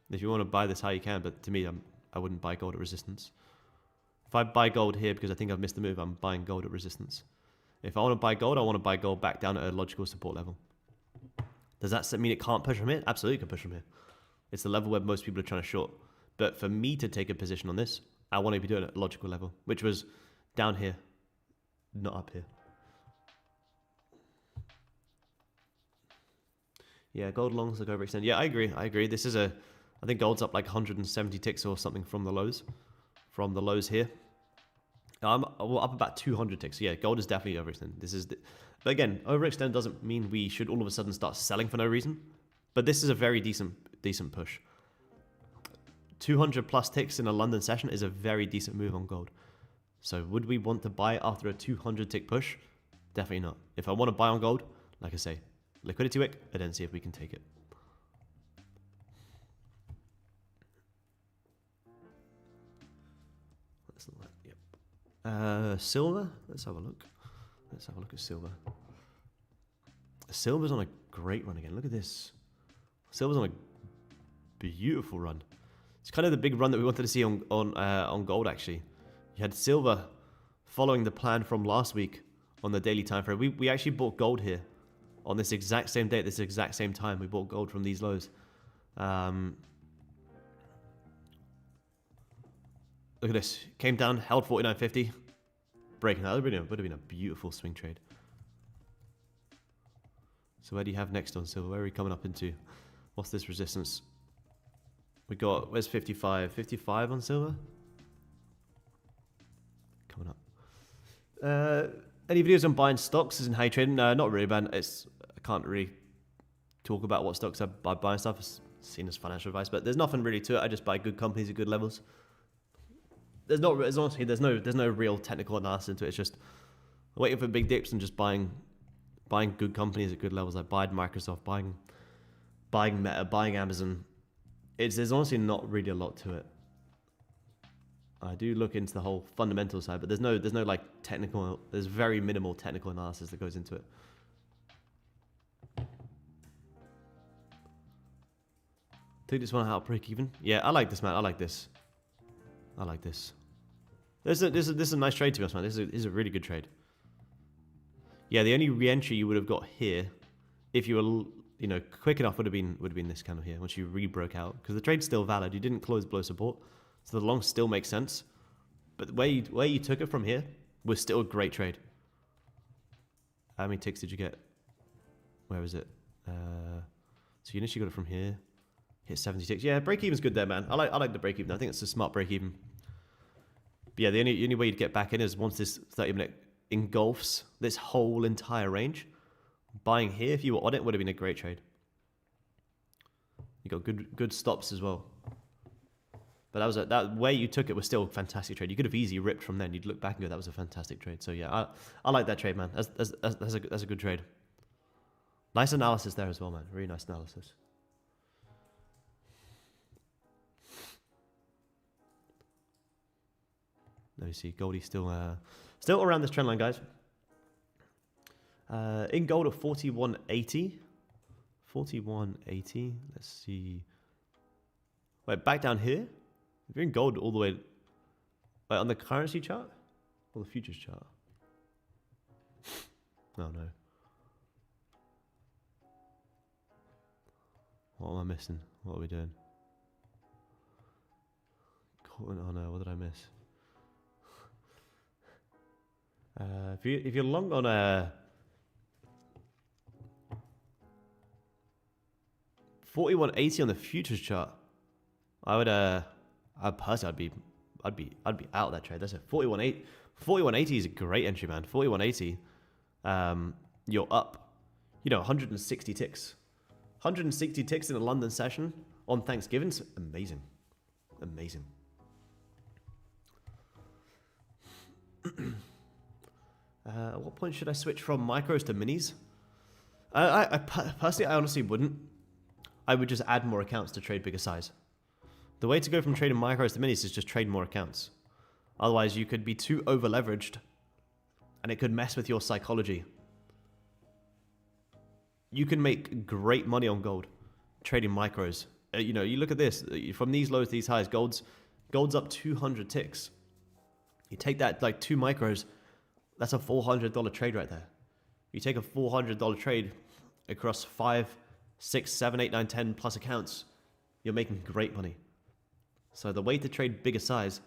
If you want to buy this high, you can, but to me, I wouldn't buy gold at resistance. If I buy gold here because I think I've missed the move, I'm buying gold at resistance. If I want to buy gold, I want to buy gold back down at a logical support level. Does that mean it can't push from here? Absolutely, it can push from here. It's the level where most people are trying to short. But for me to take a position on this, I want to be doing it at a logical level, which was down here, not up here. Yeah, gold longs look overextended. Yeah, I agree. This is I think gold's up like 170 ticks or something from the lows. from the lows here. We're up about 200 ticks. So yeah, gold is definitely overextended. But again, overextend doesn't mean we should all of a sudden start selling for no reason. But this is a very decent push. 200 plus ticks in a London session is a very decent move on gold. So would we want to buy after a 200 tick push? Definitely not. If I want to buy on gold, like I say, liquidity wick, and then see if we can take it. Yep. Silver. Let's have a look. Let's have a look at silver. Silver's on a great run again. Look at this. Silver's on a beautiful run. It's kind of the big run that we wanted to see on gold. Actually, you had silver following the plan from last week on the daily time frame. We actually bought gold here on this exact same day at this exact same time. We bought gold from these lows. Look at this. Came down, held 49.50. Breaking that. Would have been a beautiful swing trade. So where do you have next on silver? Where are we coming up into? What's this resistance? We got, where's 55? 55 on silver? Coming up. Any videos on buying stocks as in how you trading? Not really, man. I can't really talk about what stocks I buy and stuff. It's seen as financial advice, but there's nothing really to it. I just buy good companies at good levels. There's no real technical analysis into it. It's just waiting for big dips and just buying good companies at good levels. Like buying Microsoft, buying Meta, buying Amazon. There's honestly not really a lot to it. I do look into the whole fundamental side, but there's no like technical. There's very minimal technical analysis that goes into it. Take this one out, break even. Yeah, I like this, man. I like this. I like this. This is a nice trade to be honest, man. This is a really good trade. Yeah, the only re-entry you would have got here, if you were quick enough, would have been this candle here once you re-broke out, because the trade's still valid. You didn't close below support, so the long still makes sense. But where you took it from here was still a great trade. How many ticks did you get? Where was it? So you initially got it from here. Hit 70 ticks. Yeah, break even's good there, man. I like the break even. I think it's a smart break even. But yeah, the only way you'd get back in is once this 30-minute engulfs this whole entire range. Buying here, if you were on it, would have been a great trade. You got good stops as well. But that way you took it was still a fantastic trade. You could have easily ripped from then. You'd look back and go, that was a fantastic trade. So yeah, I like that trade, man. That's a good trade. Nice analysis there as well, man. Really nice analysis. Let me see. Goldie still around this trend line, guys. In gold at 41.80. 41.80. Let's see. Wait, back down here? If you're in gold all the way... Wait, on the currency chart? Or the futures chart? Oh, no. What am I missing? What are we doing? Oh, no. What did I miss? If you're long on a 41.80 on the futures chart, I'd personally I'd be out of that trade. That's a 41.80. 41.80 is a great entry, man. 41.80. You're up, 160 ticks. 160 ticks in a London session on Thanksgiving's amazing. Amazing. At what point should I switch from micros to minis? I personally, I honestly wouldn't. I would just add more accounts to trade bigger size. The way to go from trading micros to minis is just trade more accounts. Otherwise, you could be too over leveraged, and it could mess with your psychology. You can make great money on gold trading micros. You look at this from these lows to these highs. Gold's up 200 ticks. You take that like 2 micros. That's a $400 trade right there. You take a $400 trade across 5, 6, 7, 8, 9, 10 plus accounts, you're making great money. So the way to trade bigger size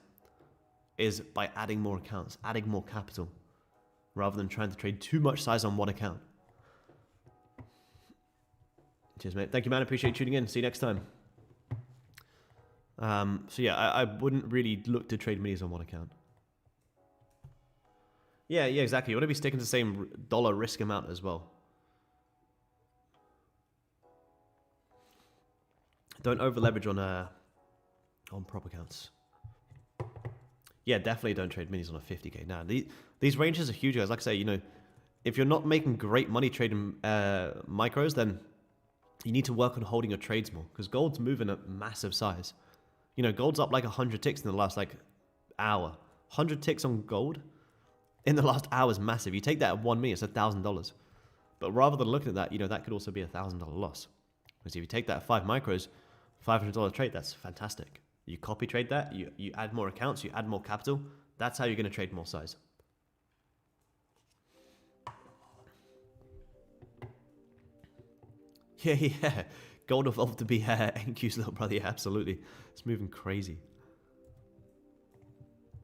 is by adding more accounts, adding more capital, rather than trying to trade too much size on one account. Cheers, mate. Thank you, man. Appreciate you tuning in. See you next time. So yeah, I wouldn't really look to trade minis on one account. Yeah, exactly. You want to be sticking to the same dollar risk amount as well. Don't over leverage on prop accounts. Yeah, definitely don't trade minis on a 50k. Now, these ranges are huge, guys. Like I say, you know, if you're not making great money trading micros, then you need to work on holding your trades more, because gold's moving at massive size. You know, gold's up like 100 ticks in the last like hour. 100 ticks on gold in the last hour is massive. You take that at 1 minute, it's $1,000. But rather than looking at that, you know, that could also be a $1,000 loss. Because if you take that at 5 micros, $500 trade, that's fantastic. You copy trade that, you add more accounts, you add more capital. That's how you're going to trade more size. Yeah. Gold evolved to be NQ's little brother. Yeah, absolutely. It's moving crazy.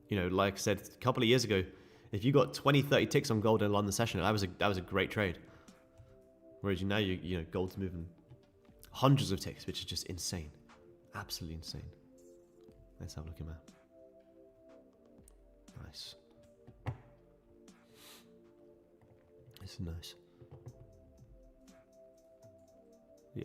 You know, like I said, a couple of years ago, if you got 20, 30 ticks on gold in a London session, that was a great trade. Whereas now, you know, gold's moving hundreds of ticks, which is just insane. Absolutely insane. Let's have a look at that. Nice. This is nice. Yeah.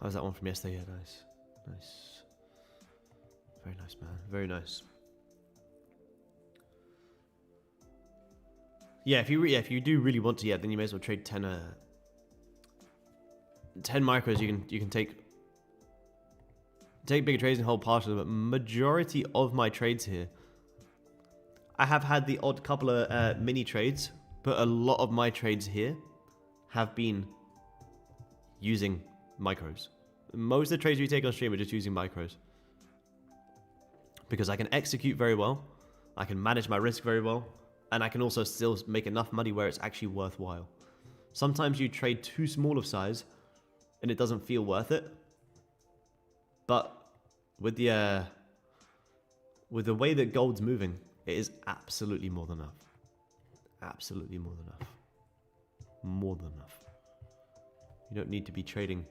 How's that one from yesterday? Yeah, nice. Nice. Very nice, man. Very nice. Yeah, if you do really want to, yeah, then you may as well trade 10 micros. You can take bigger trades and hold partials, but majority of my trades here, I have had the odd couple of mini trades, but a lot of my trades here have been using micros. Most of the trades we take on stream are just using micros. Because I can execute very well, I can manage my risk very well, and I can also still make enough money where it's actually worthwhile. Sometimes you trade too small of size, and it doesn't feel worth it. But with the way that gold's moving, it is absolutely more than enough. Absolutely more than enough. More than enough. You don't need to be trading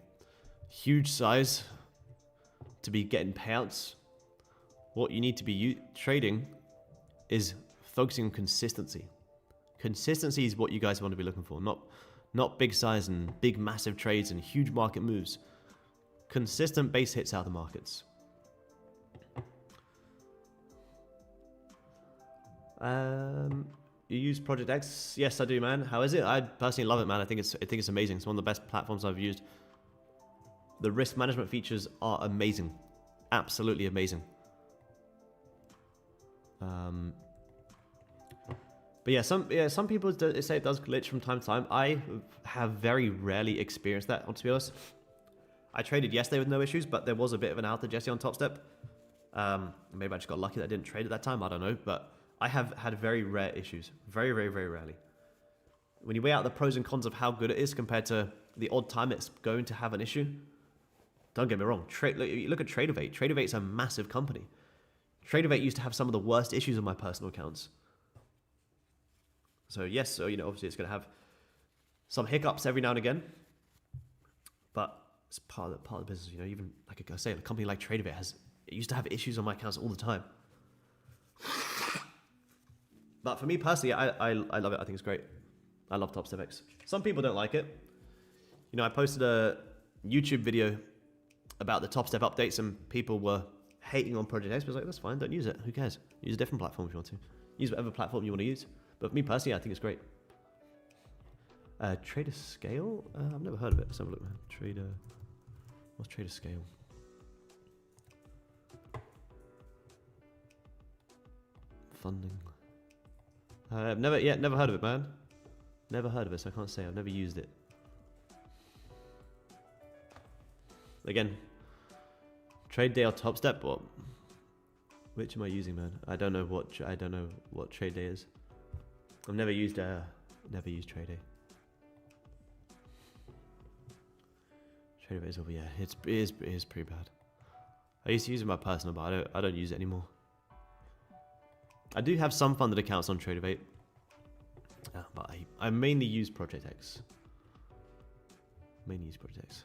huge size to be getting payouts. What you need to be trading is focusing on consistency. Consistency is what you guys want to be looking for, not big size and big massive trades and huge market moves. Consistent base hits out of the markets. You use Project X? Yes, I do, man. How is it? I personally love it, man. I think it's amazing. It's one of the best platforms I've used. The risk management features are amazing, absolutely amazing. But yeah, some people say it does glitch from time to time. I have very rarely experienced that, to be honest. I traded yesterday with no issues, but there was a bit of an outage yesterday on Topstep. Maybe I just got lucky that I didn't trade at that time. I don't know, but I have had very rare issues. Very, very, very rarely. When you weigh out the pros and cons of how good it is compared to the odd time it's going to have an issue, don't get me wrong. Look at Tradeovate. Tradeovate's a massive company. Tradeovate used to have some of the worst issues on my personal accounts. So yes, so you know, obviously it's going to have some hiccups every now and again, but it's part of the business. You know, even like I say, a company like Tradeovate used to have issues on my accounts all the time. But for me personally, I love it. I think it's great. I love Topstep X. Some people don't like it. You know, I posted a YouTube video about the Topstep updates, and people were hating on Project X. But I was like, that's fine. Don't use it. Who cares? Use a different platform if you want to. Use whatever platform you want to use. But for me personally, I think it's great. Trader Scale? I've never heard of it. Let's have a look, man. What's Trader Scale? Funding. I've never heard of it, man. Never heard of it, so I can't say. I've never used it. Again, Trade Day or Topstep? What? Which am I using, man? I don't know what Trade Day is. I've never used Trade Day. Trade Day is over. Yeah, it is pretty bad. I used to use it in my personal, but I don't use it anymore. I do have some funded accounts on Tradeovate, but I mainly use Project X. Mainly use Project X.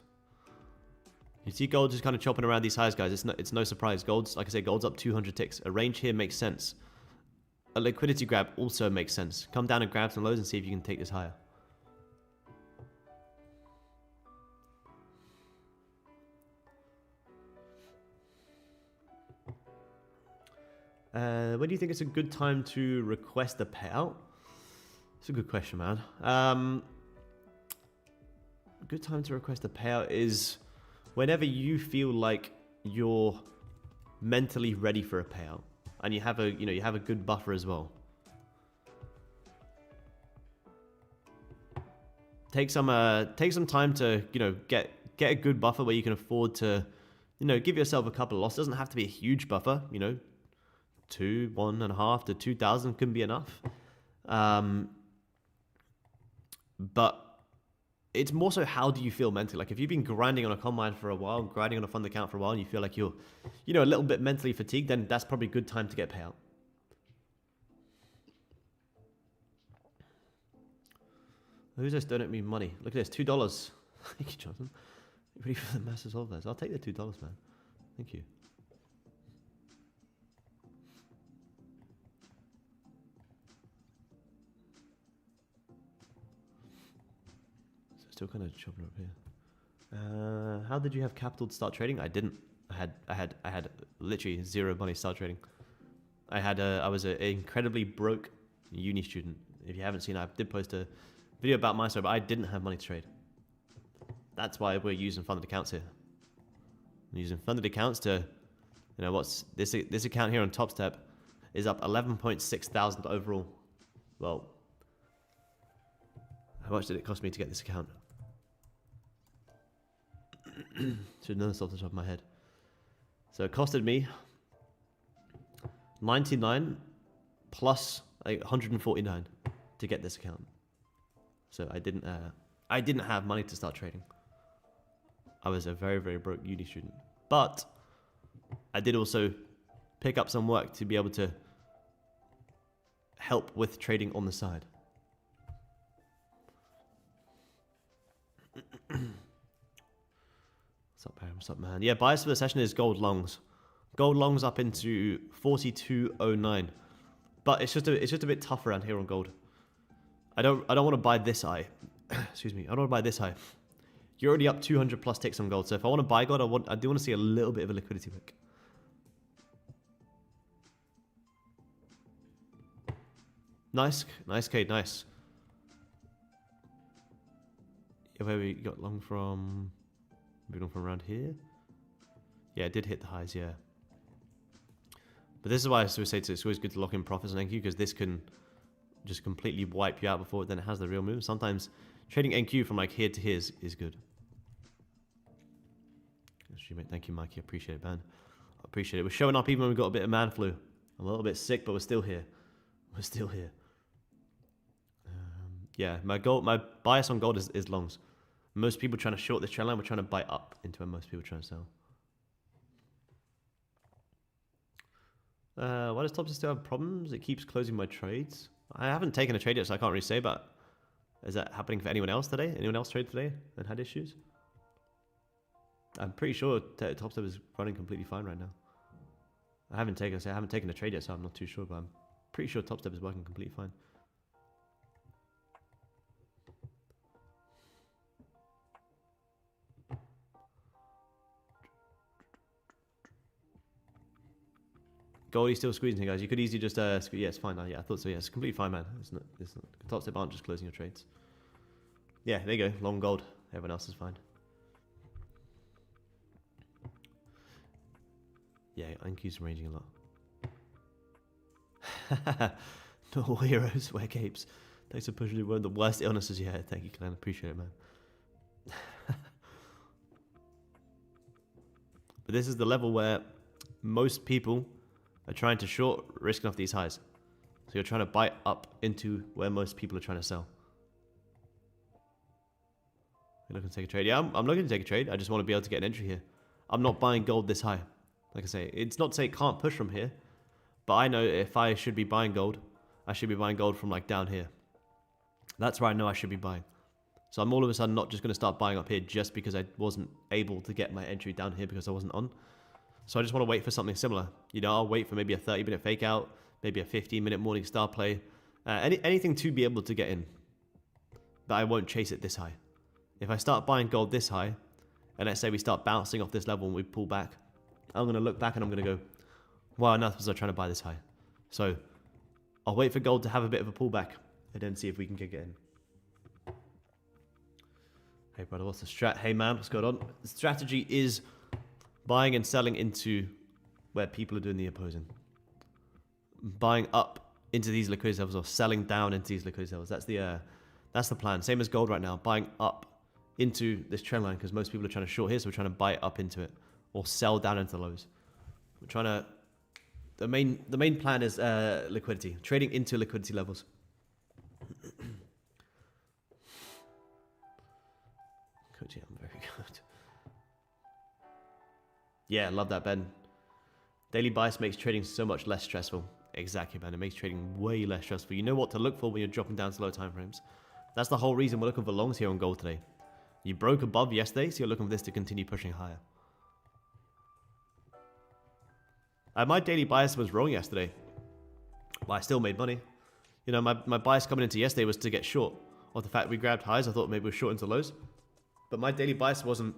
You see gold just kind of chopping around these highs, guys. It's no surprise. Gold's, like I say, gold's up 200 ticks. A range here makes sense. A liquidity grab also makes sense. Come down and grab some lows and see if you can take this higher. When do you think it's a good time to request a payout? It's a good question, man. Good time to request a payout is whenever you feel like you're mentally ready for a payout and you have a good buffer as well. Take some time to get a good buffer where you can afford to give yourself a couple of losses. It doesn't have to be a huge buffer. 1.5 to 2,000 can be enough. But it's more so, how do you feel mentally? Like if you've been grinding on a combine for a while, grinding on a fund account for a while, and you feel like you're, a little bit mentally fatigued, then that's probably a good time to get payout. Who's just donate me money? Look at this, $2. Thank you, Jonathan. You ready for the massive solve this? I'll take the $2, man. Thank you. Still kind of chopping up here. How did you have capital to start trading? I didn't. I had literally zero money to start trading. I was an incredibly broke uni student. If you haven't seen, I did post a video about my story, but I didn't have money to trade. That's why we're using funded accounts here. We're using funded accounts to, what's this account here on Topstep is up 11.6 thousand overall. Well, how much did it cost me to get this account? Should know this off the top of my head. So it costed me 99 plus 149 to get this account. So I didn't have money to start trading. I was a very, very broke uni student. But I did also pick up some work to be able to help with trading on the side. What's up, Barry? What's up, man? Yeah, bias for the session is gold longs. Gold longs up into 42.09, but it's just a bit tough around here on gold. I don't want to buy this high. Excuse me. I don't want to buy this high. You're already up 200 plus ticks on gold. So if I want to buy gold, I do want to see a little bit of a liquidity wick. Nice, Cade, nice. Where we got long from? Moving on from around here. Yeah, it did hit the highs, yeah. But this is why I always say it's always good to lock in profits on NQ, because this can just completely wipe you out before then it has the real move. Sometimes trading NQ from like here to here is good. Thank you, Mikey. I appreciate it, man. I appreciate it. We're showing up even when we've got a bit of man flu. I'm a little bit sick, but we're still here. We're still here. Yeah, my bias on gold is longs. Most people trying to short this trend line, we're trying to buy up into where most people are trying to sell. Why does Topstep still have problems? It keeps closing my trades. I haven't taken a trade yet, so I can't really say, but is that happening for anyone else today? Anyone else traded today and had issues? I'm pretty sure Topstep is running completely fine right now. I haven't taken a trade yet, so I'm not too sure, but I'm pretty sure Topstep is working completely fine. Goldie's still squeezing here, guys. You could easily just yeah, it's fine now. Yeah, I thought so. Yeah, it's completely fine, man. It's not Topstep aren't just closing your trades. Yeah, there you go. Long gold. Everyone else is fine. Yeah, NQ's ranging a lot. No heroes wear capes. Thanks for pushing one of the worst illnesses you had. Thank you, Glenn. Appreciate it, man. But this is the level where most people are trying to short, risking off these highs. So you're trying to buy up into where most people are trying to sell. You're looking to take a trade? Yeah, I'm looking to take a trade. I just want to be able to get an entry here. I'm not buying gold this high. Like I say, it's not to say it can't push from here, but I know if I should be buying gold, I should be buying gold from like down here. That's where I know I should be buying. So I'm all of a sudden not just going to start buying up here just because I wasn't able to get my entry down here because I wasn't on. So I just want to wait for something similar. You know, I'll wait for maybe a 30-minute fake out, maybe a 15-minute morning star play, anything to be able to get in. But I won't chase it this high. If I start buying gold this high, and let's say we start bouncing off this level and we pull back, I'm going to look back and I'm going to go, why on earth was I trying to buy this high? So I'll wait for gold to have a bit of a pullback and then see if we can get in. Hey brother, what's the strat? Hey man, what's going on? The strategy is buying and selling into where people are doing the opposing. Buying up into these liquidity levels or selling down into these liquidity levels. That's the plan. Same as gold right now. Buying up into this trend line because most people are trying to short here, so we're trying to buy up into it or sell down into the lows. We're trying to. The main plan is liquidity, trading into liquidity levels. Coach, yeah, I'm very good. Yeah, love that, Ben. Daily bias makes trading so much less stressful. Exactly, Ben. It makes trading way less stressful. You know what to look for when you're dropping down to low time frames. That's the whole reason we're looking for longs here on gold today. You broke above yesterday, so you're looking for this to continue pushing higher. My daily bias was wrong yesterday, but I still made money. You know, my bias coming into yesterday was to get short. Of the fact we grabbed highs, I thought maybe we were short into lows. But my daily bias wasn't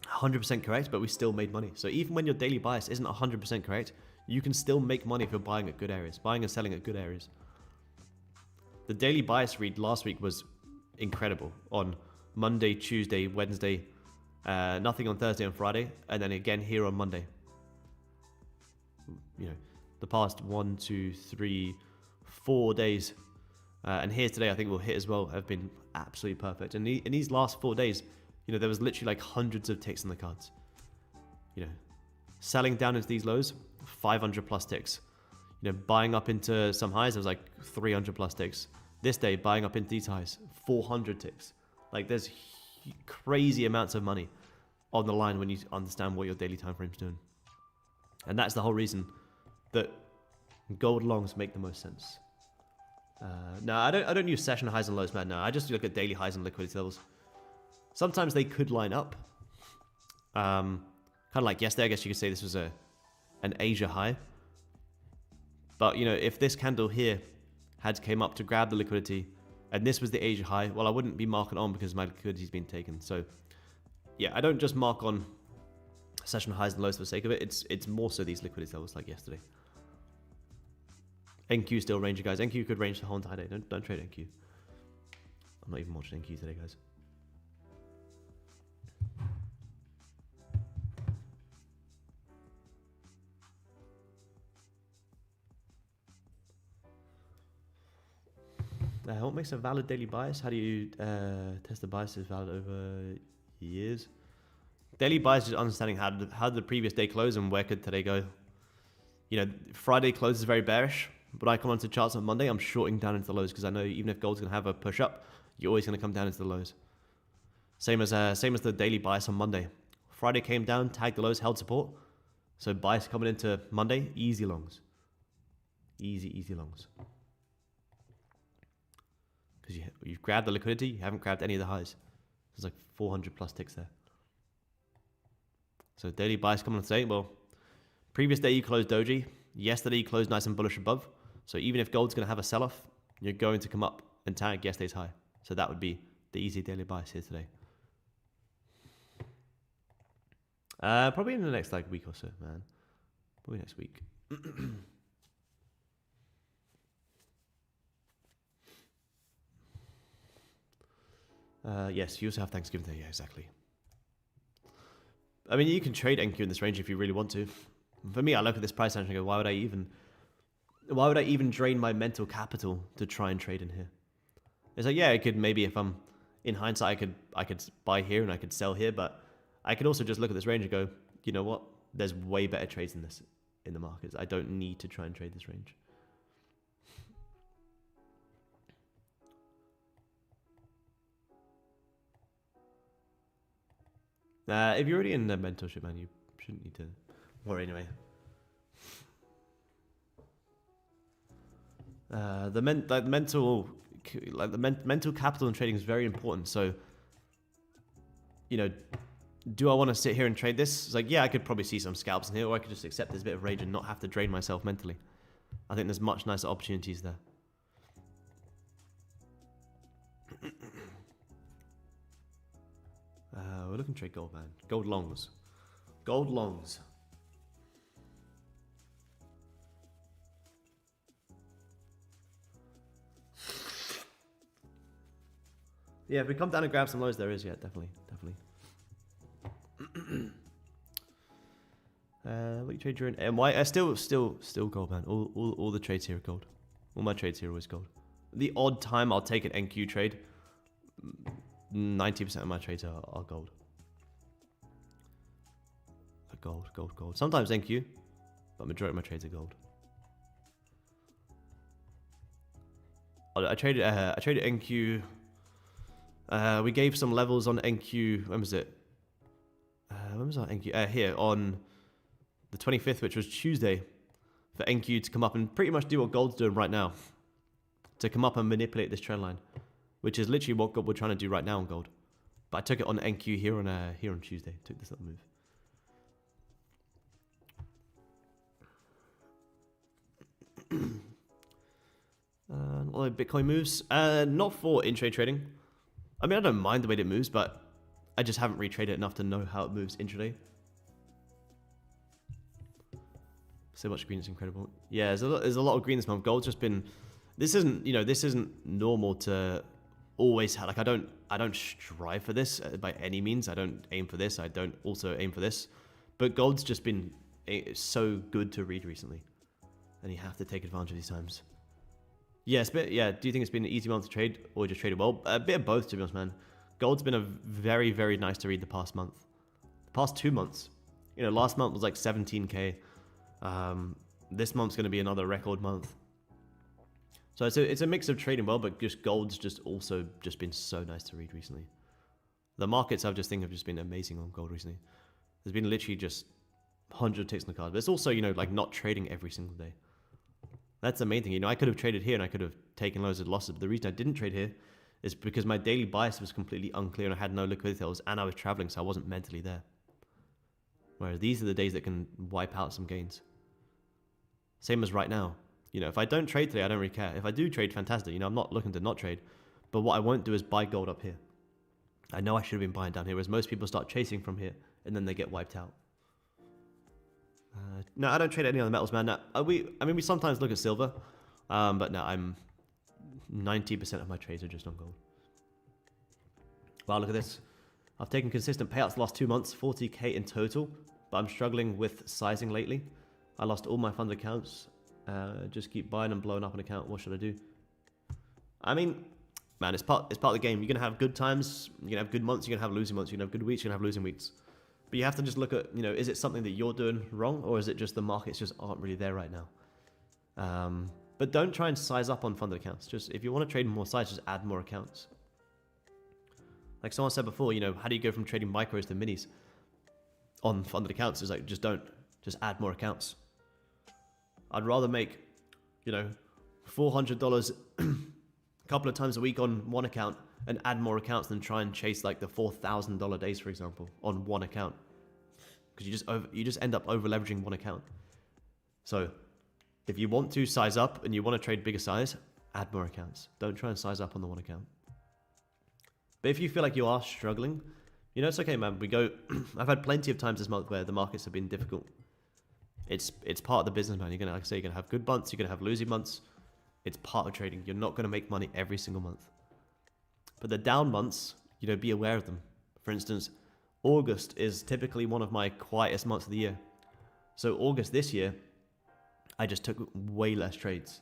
100% correct, but we still made money. So even when your daily bias isn't 100% correct, you can still make money if you're buying at good areas, buying and selling at good areas. The daily bias read last week was incredible on Monday, Tuesday, Wednesday, nothing on Thursday and Friday, and then again here on Monday. You know, the past 1, 2, 3, 4 days, and here today I think we'll hit as well, have been absolutely perfect. And in these last 4 days, you know, there was literally like hundreds of ticks in the cards. You know, selling down into these lows, 500 plus ticks. You know, buying up into some highs, there was like 300 plus ticks. This day, buying up into these highs, 400 ticks. Like there's crazy amounts of money on the line when you understand what your daily time frame's doing. And that's the whole reason that gold longs make the most sense. No, I don't use session highs and lows, man. No, I just look at daily highs and liquidity levels. Sometimes they could line up. Kind of like yesterday, I guess you could say this was an Asia high. But, you know, if this candle here had came up to grab the liquidity and this was the Asia high, well, I wouldn't be marking on because my liquidity's been taken. So, yeah, I don't just mark on session highs and lows for the sake of it. It's more so these liquidity levels like yesterday. NQ still ranger, guys. NQ could range the whole entire day. Don't trade NQ. I'm not even watching NQ today, guys. What makes a valid daily bias? How do you test the bias is valid over years? Daily bias is understanding how did the previous day close and where could today go. You know, Friday closes very bearish, but I come onto charts on Monday, I'm shorting down into the lows because I know even if gold's going to have a push up, you're always going to come down into the lows. Same as the daily bias on Monday. Friday came down, tagged the lows, held support. So bias coming into Monday, easy longs. Easy longs. Because you've grabbed the liquidity, you haven't grabbed any of the highs. There's like 400 plus ticks there. So daily bias coming on today, well, previous day you closed doji. Yesterday you closed nice and bullish above. So even if gold's going to have a sell-off, you're going to come up and tag yesterday's high. So that would be the easy daily bias here today. Probably in the next like week or so, man. Probably next week. Yes, you also have Thanksgiving Day. Yeah, exactly. I mean, you can trade NQ in this range if you really want to. For me, I look at this price action and go, why would I even drain my mental capital to try and trade in here? It's like, yeah, I could maybe, if I'm in hindsight, I could buy here and I could sell here, but I could also just look at this range and go, you know what? There's way better trades than this in the markets. I don't need to try and trade this range. If you're already in the mentorship, man, you shouldn't need to worry anyway. The mental like the mental capital in trading is very important. So, you know, do I want to sit here and trade this? It's like, yeah, I could probably see some scalps in here, or I could just accept this bit of rage and not have to drain myself mentally. I think there's much nicer opportunities there. We're looking to trade gold, man. Gold longs. Gold longs. Yeah, if we come down and grab some lows, there is, yeah, definitely. What you trade during MY? Still gold, man. All the trades here are gold. All my trades here are always gold. The odd time I'll take an NQ trade. 90% of my trades are gold. Gold. Sometimes NQ, but majority of my trades are gold. I traded NQ. We gave some levels on NQ. When was it? When was our NQ? Here on the 25th, which was Tuesday, for NQ to come up and pretty much do what gold's doing right now, to come up and manipulate this trend line, which is literally what we're trying to do right now on gold. But I took it on NQ here on Tuesday. Took this little move. Bitcoin moves. Not for intraday trading. I mean, I don't mind the way it moves, but I just haven't retraded it enough to know how it moves intraday. So much green, it's incredible. Yeah, there's a lot of green this month. Gold's just been. This isn't normal to always have. Like, I don't strive for this by any means. I don't aim for this. I don't also aim for this. But gold's just been so good to read recently, and you have to take advantage of these times. Yes, but yeah. Do you think it's been an easy month to trade, or just traded well? A bit of both, to be honest, man. Gold's been a very, very nice to read the past month. The past 2 months. You know, last month was like 17K. This month's going to be another record month. So it's a mix of trading well, but just gold's just also just been so nice to read recently. The markets have just been amazing on gold recently. There's been literally just 100 ticks on the card. But it's also, you know, like not trading every single day. That's the main thing. You know, I could have traded here and I could have taken loads of losses. But the reason I didn't trade here is because my daily bias was completely unclear and I had no liquidity and I was traveling, so I wasn't mentally there. Whereas these are the days that can wipe out some gains. Same as right now. You know, if I don't trade today, I don't really care. If I do trade, fantastic. You know, I'm not looking to not trade. But what I won't do is buy gold up here. I know I should have been buying down here, whereas most people start chasing from here and then they get wiped out. No, I don't trade any other metals, man. No, we sometimes look at silver, but no, I'm 90% of my trades are just on gold. Wow, look at this. I've taken consistent payouts the last 2 months, 40k in total, but I'm struggling with sizing lately. I lost all my fund accounts. Just keep buying and blowing up an account. What should I do? I mean, man, it's part of the game. You're gonna have good times. You're gonna have good months. You're gonna have losing months. You're gonna have good weeks. You're gonna have losing weeks. But you have to just look at, you know, is it something that you're doing wrong, or is it just the markets just aren't really there right now? But don't try and size up on funded accounts. Just if you want to trade more size, just add more accounts. Like someone said before, you know, how do you go from trading micros to minis on funded accounts? It's like, just add more accounts. I'd rather make, you know, $400 a couple of times a week on one account and add more accounts than try and chase like the $4,000 days, for example, on one account. Because you just end up over leveraging one account. So if you want to size up and you want to trade bigger size, add more accounts. Don't try and size up on the one account. But if you feel like you are struggling, you know, it's okay, man. I've had plenty of times this month where the markets have been difficult. It's part of the business, man. You're gonna, like I say, you're gonna have good months, you're gonna have losing months. It's part of trading. You're not gonna make money every single month. But the down months, you know, be aware of them. For instance, August is typically one of my quietest months of the year. So August this year, I just took way less trades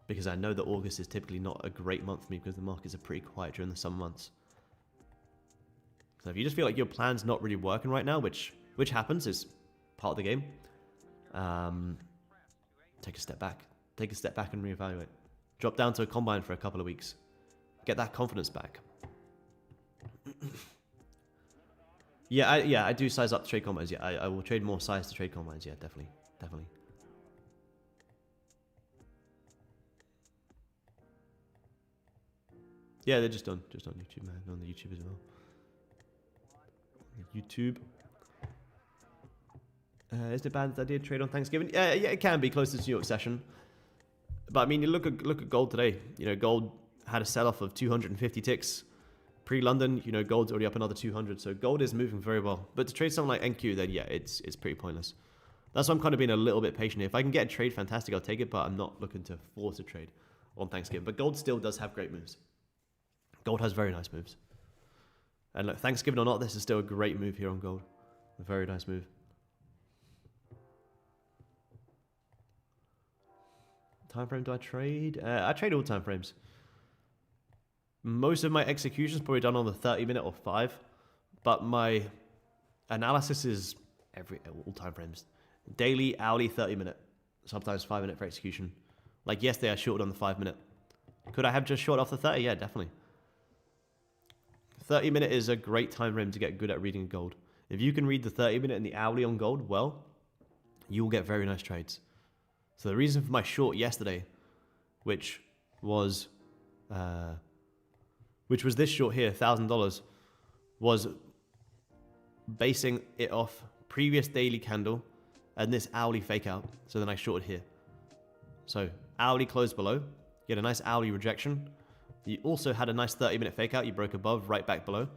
because I know that August is typically not a great month for me because the markets are pretty quiet during the summer months. So if you just feel like your plan's not really working right now, which happens, is part of the game, take a step back. Take a step back and reevaluate. Drop down to a combine for a couple of weeks. Get that confidence back. I do size up to trade combines. Yeah, I will trade more size to trade combines. Yeah, definitely. Yeah, they're just on YouTube, man. On the YouTube as well. YouTube. Is it bad that I did trade on Thanksgiving? Yeah, it can be close to New York session. But I mean, you look at gold today. You know, gold had a sell-off of 250 ticks. Pre-London, you know, gold's already up another 200. So gold is moving very well. But to trade something like NQ, then yeah, it's pretty pointless. That's why I'm kind of being a little bit patient here. If I can get a trade, fantastic, I'll take it. But I'm not looking to force a trade on Thanksgiving. But gold still does have great moves. Gold has very nice moves. And look, Thanksgiving or not, this is still a great move here on gold. A very nice move. Time frame do I trade? I trade all time frames. Most of my executions probably done on the 30-minute or 5, but my analysis is all time frames. Daily, hourly, 30-minute, sometimes 5-minute for execution. Like yesterday, I shorted on the 5-minute. Could I have just short off the 30? Yeah, definitely. 30-minute is a great time frame to get good at reading gold. If you can read the 30-minute and the hourly on gold, well, you will get very nice trades. So the reason for my short yesterday, which was this short here, $1,000, was basing it off previous daily candle and this hourly fake out. So then I shorted here. So hourly closed below, you get a nice hourly rejection. You also had a nice 30-minute fake out. You broke above, right back below.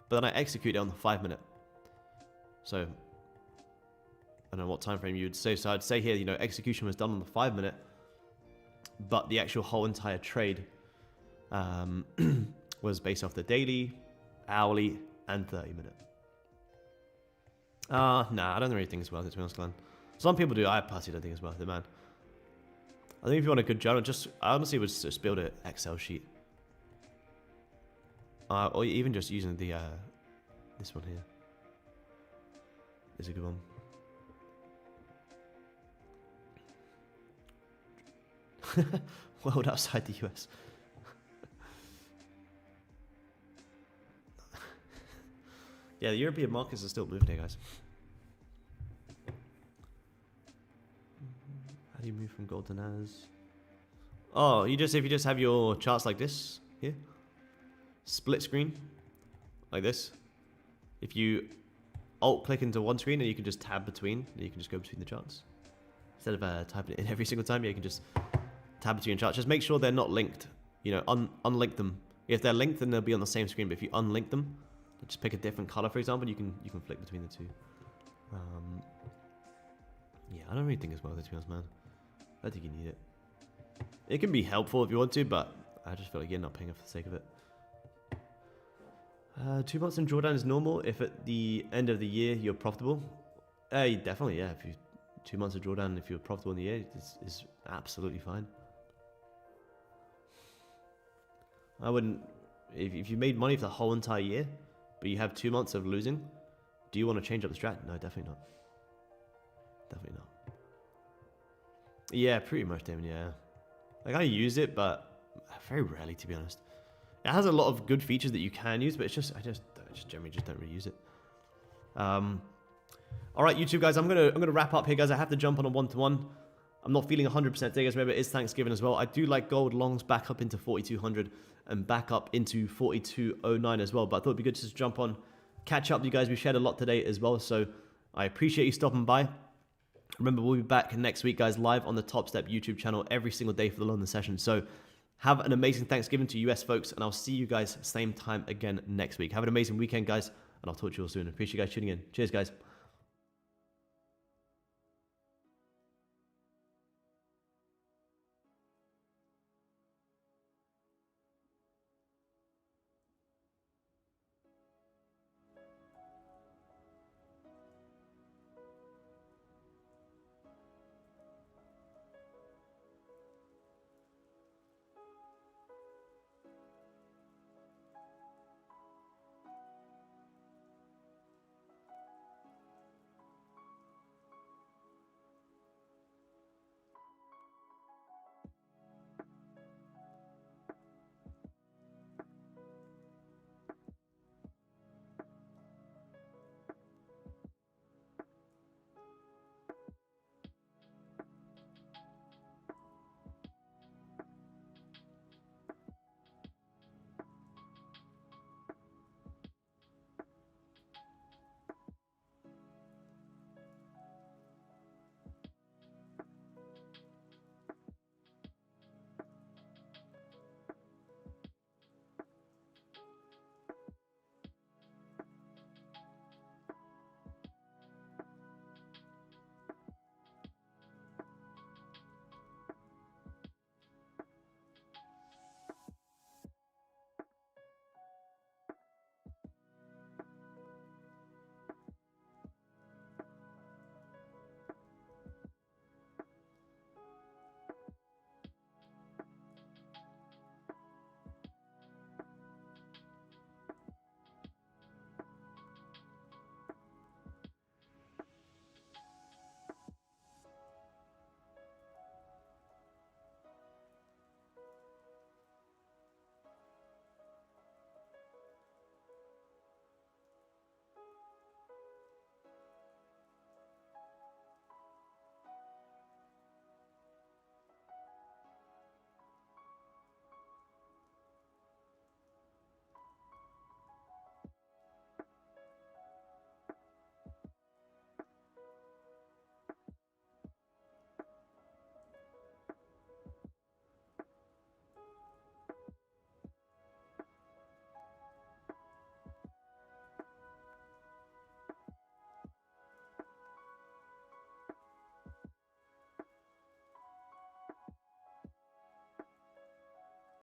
But then I executed on the 5-minute. So I don't know what time frame you would say. So I'd say here, you know, execution was done on the 5-minute, but the actual whole entire trade was based off the daily, hourly, and 30-minute. Nah, I don't really think it's worth it, to be honest, Glenn. Some people do. I personally don't think it's worth it, man. I think if you want a good journal, I honestly would just build an Excel sheet. Or even just using the this one here. Is a good one. World outside the US. Yeah, the European markets are still moving here, guys. How do you move from gold to NAS? Oh, if you just have your charts like this here, split screen, like this. If you alt click into one screen and you can just tab between, you can just go between the charts instead of typing it in every single time. Yeah, you can just tab between charts. Just make sure they're not linked. You know, unlink them. If they're linked, then they'll be on the same screen. But if you unlink them, just pick a different color, for example. You can flick between the two. Yeah, I don't really think it's worth it, to be honest, man. I don't think you need it. It can be helpful if you want to, but I just feel like you're not paying it for the sake of it. 2 months in drawdown is normal if at the end of the year you're profitable. Definitely, yeah. If you 2 months of drawdown, if you're profitable in the year, is absolutely fine. I wouldn't. If you made money for the whole entire year, but you have 2 months of losing, do you want to change up the strat? No, definitely not. Definitely not. Yeah, pretty much, Damon. Yeah, like I use it, but very rarely, to be honest. It has a lot of good features that you can use, but I just generally just don't really use it. All right, YouTube guys, I'm gonna wrap up here, guys. I have to jump on a 1-to-1. I'm not feeling 100% today, guys. Remember, it is Thanksgiving as well. I do like gold longs back up into 4,200 and back up into 4,209 as well. But I thought it'd be good to just jump on, catch up with you guys. We shared a lot today as well, so I appreciate you stopping by. Remember, we'll be back next week, guys, live on the Topstep YouTube channel every single day for the London session. So have an amazing Thanksgiving to US folks, and I'll see you guys same time again next week. Have an amazing weekend, guys, and I'll talk to you all soon. Appreciate you guys tuning in. Cheers, guys.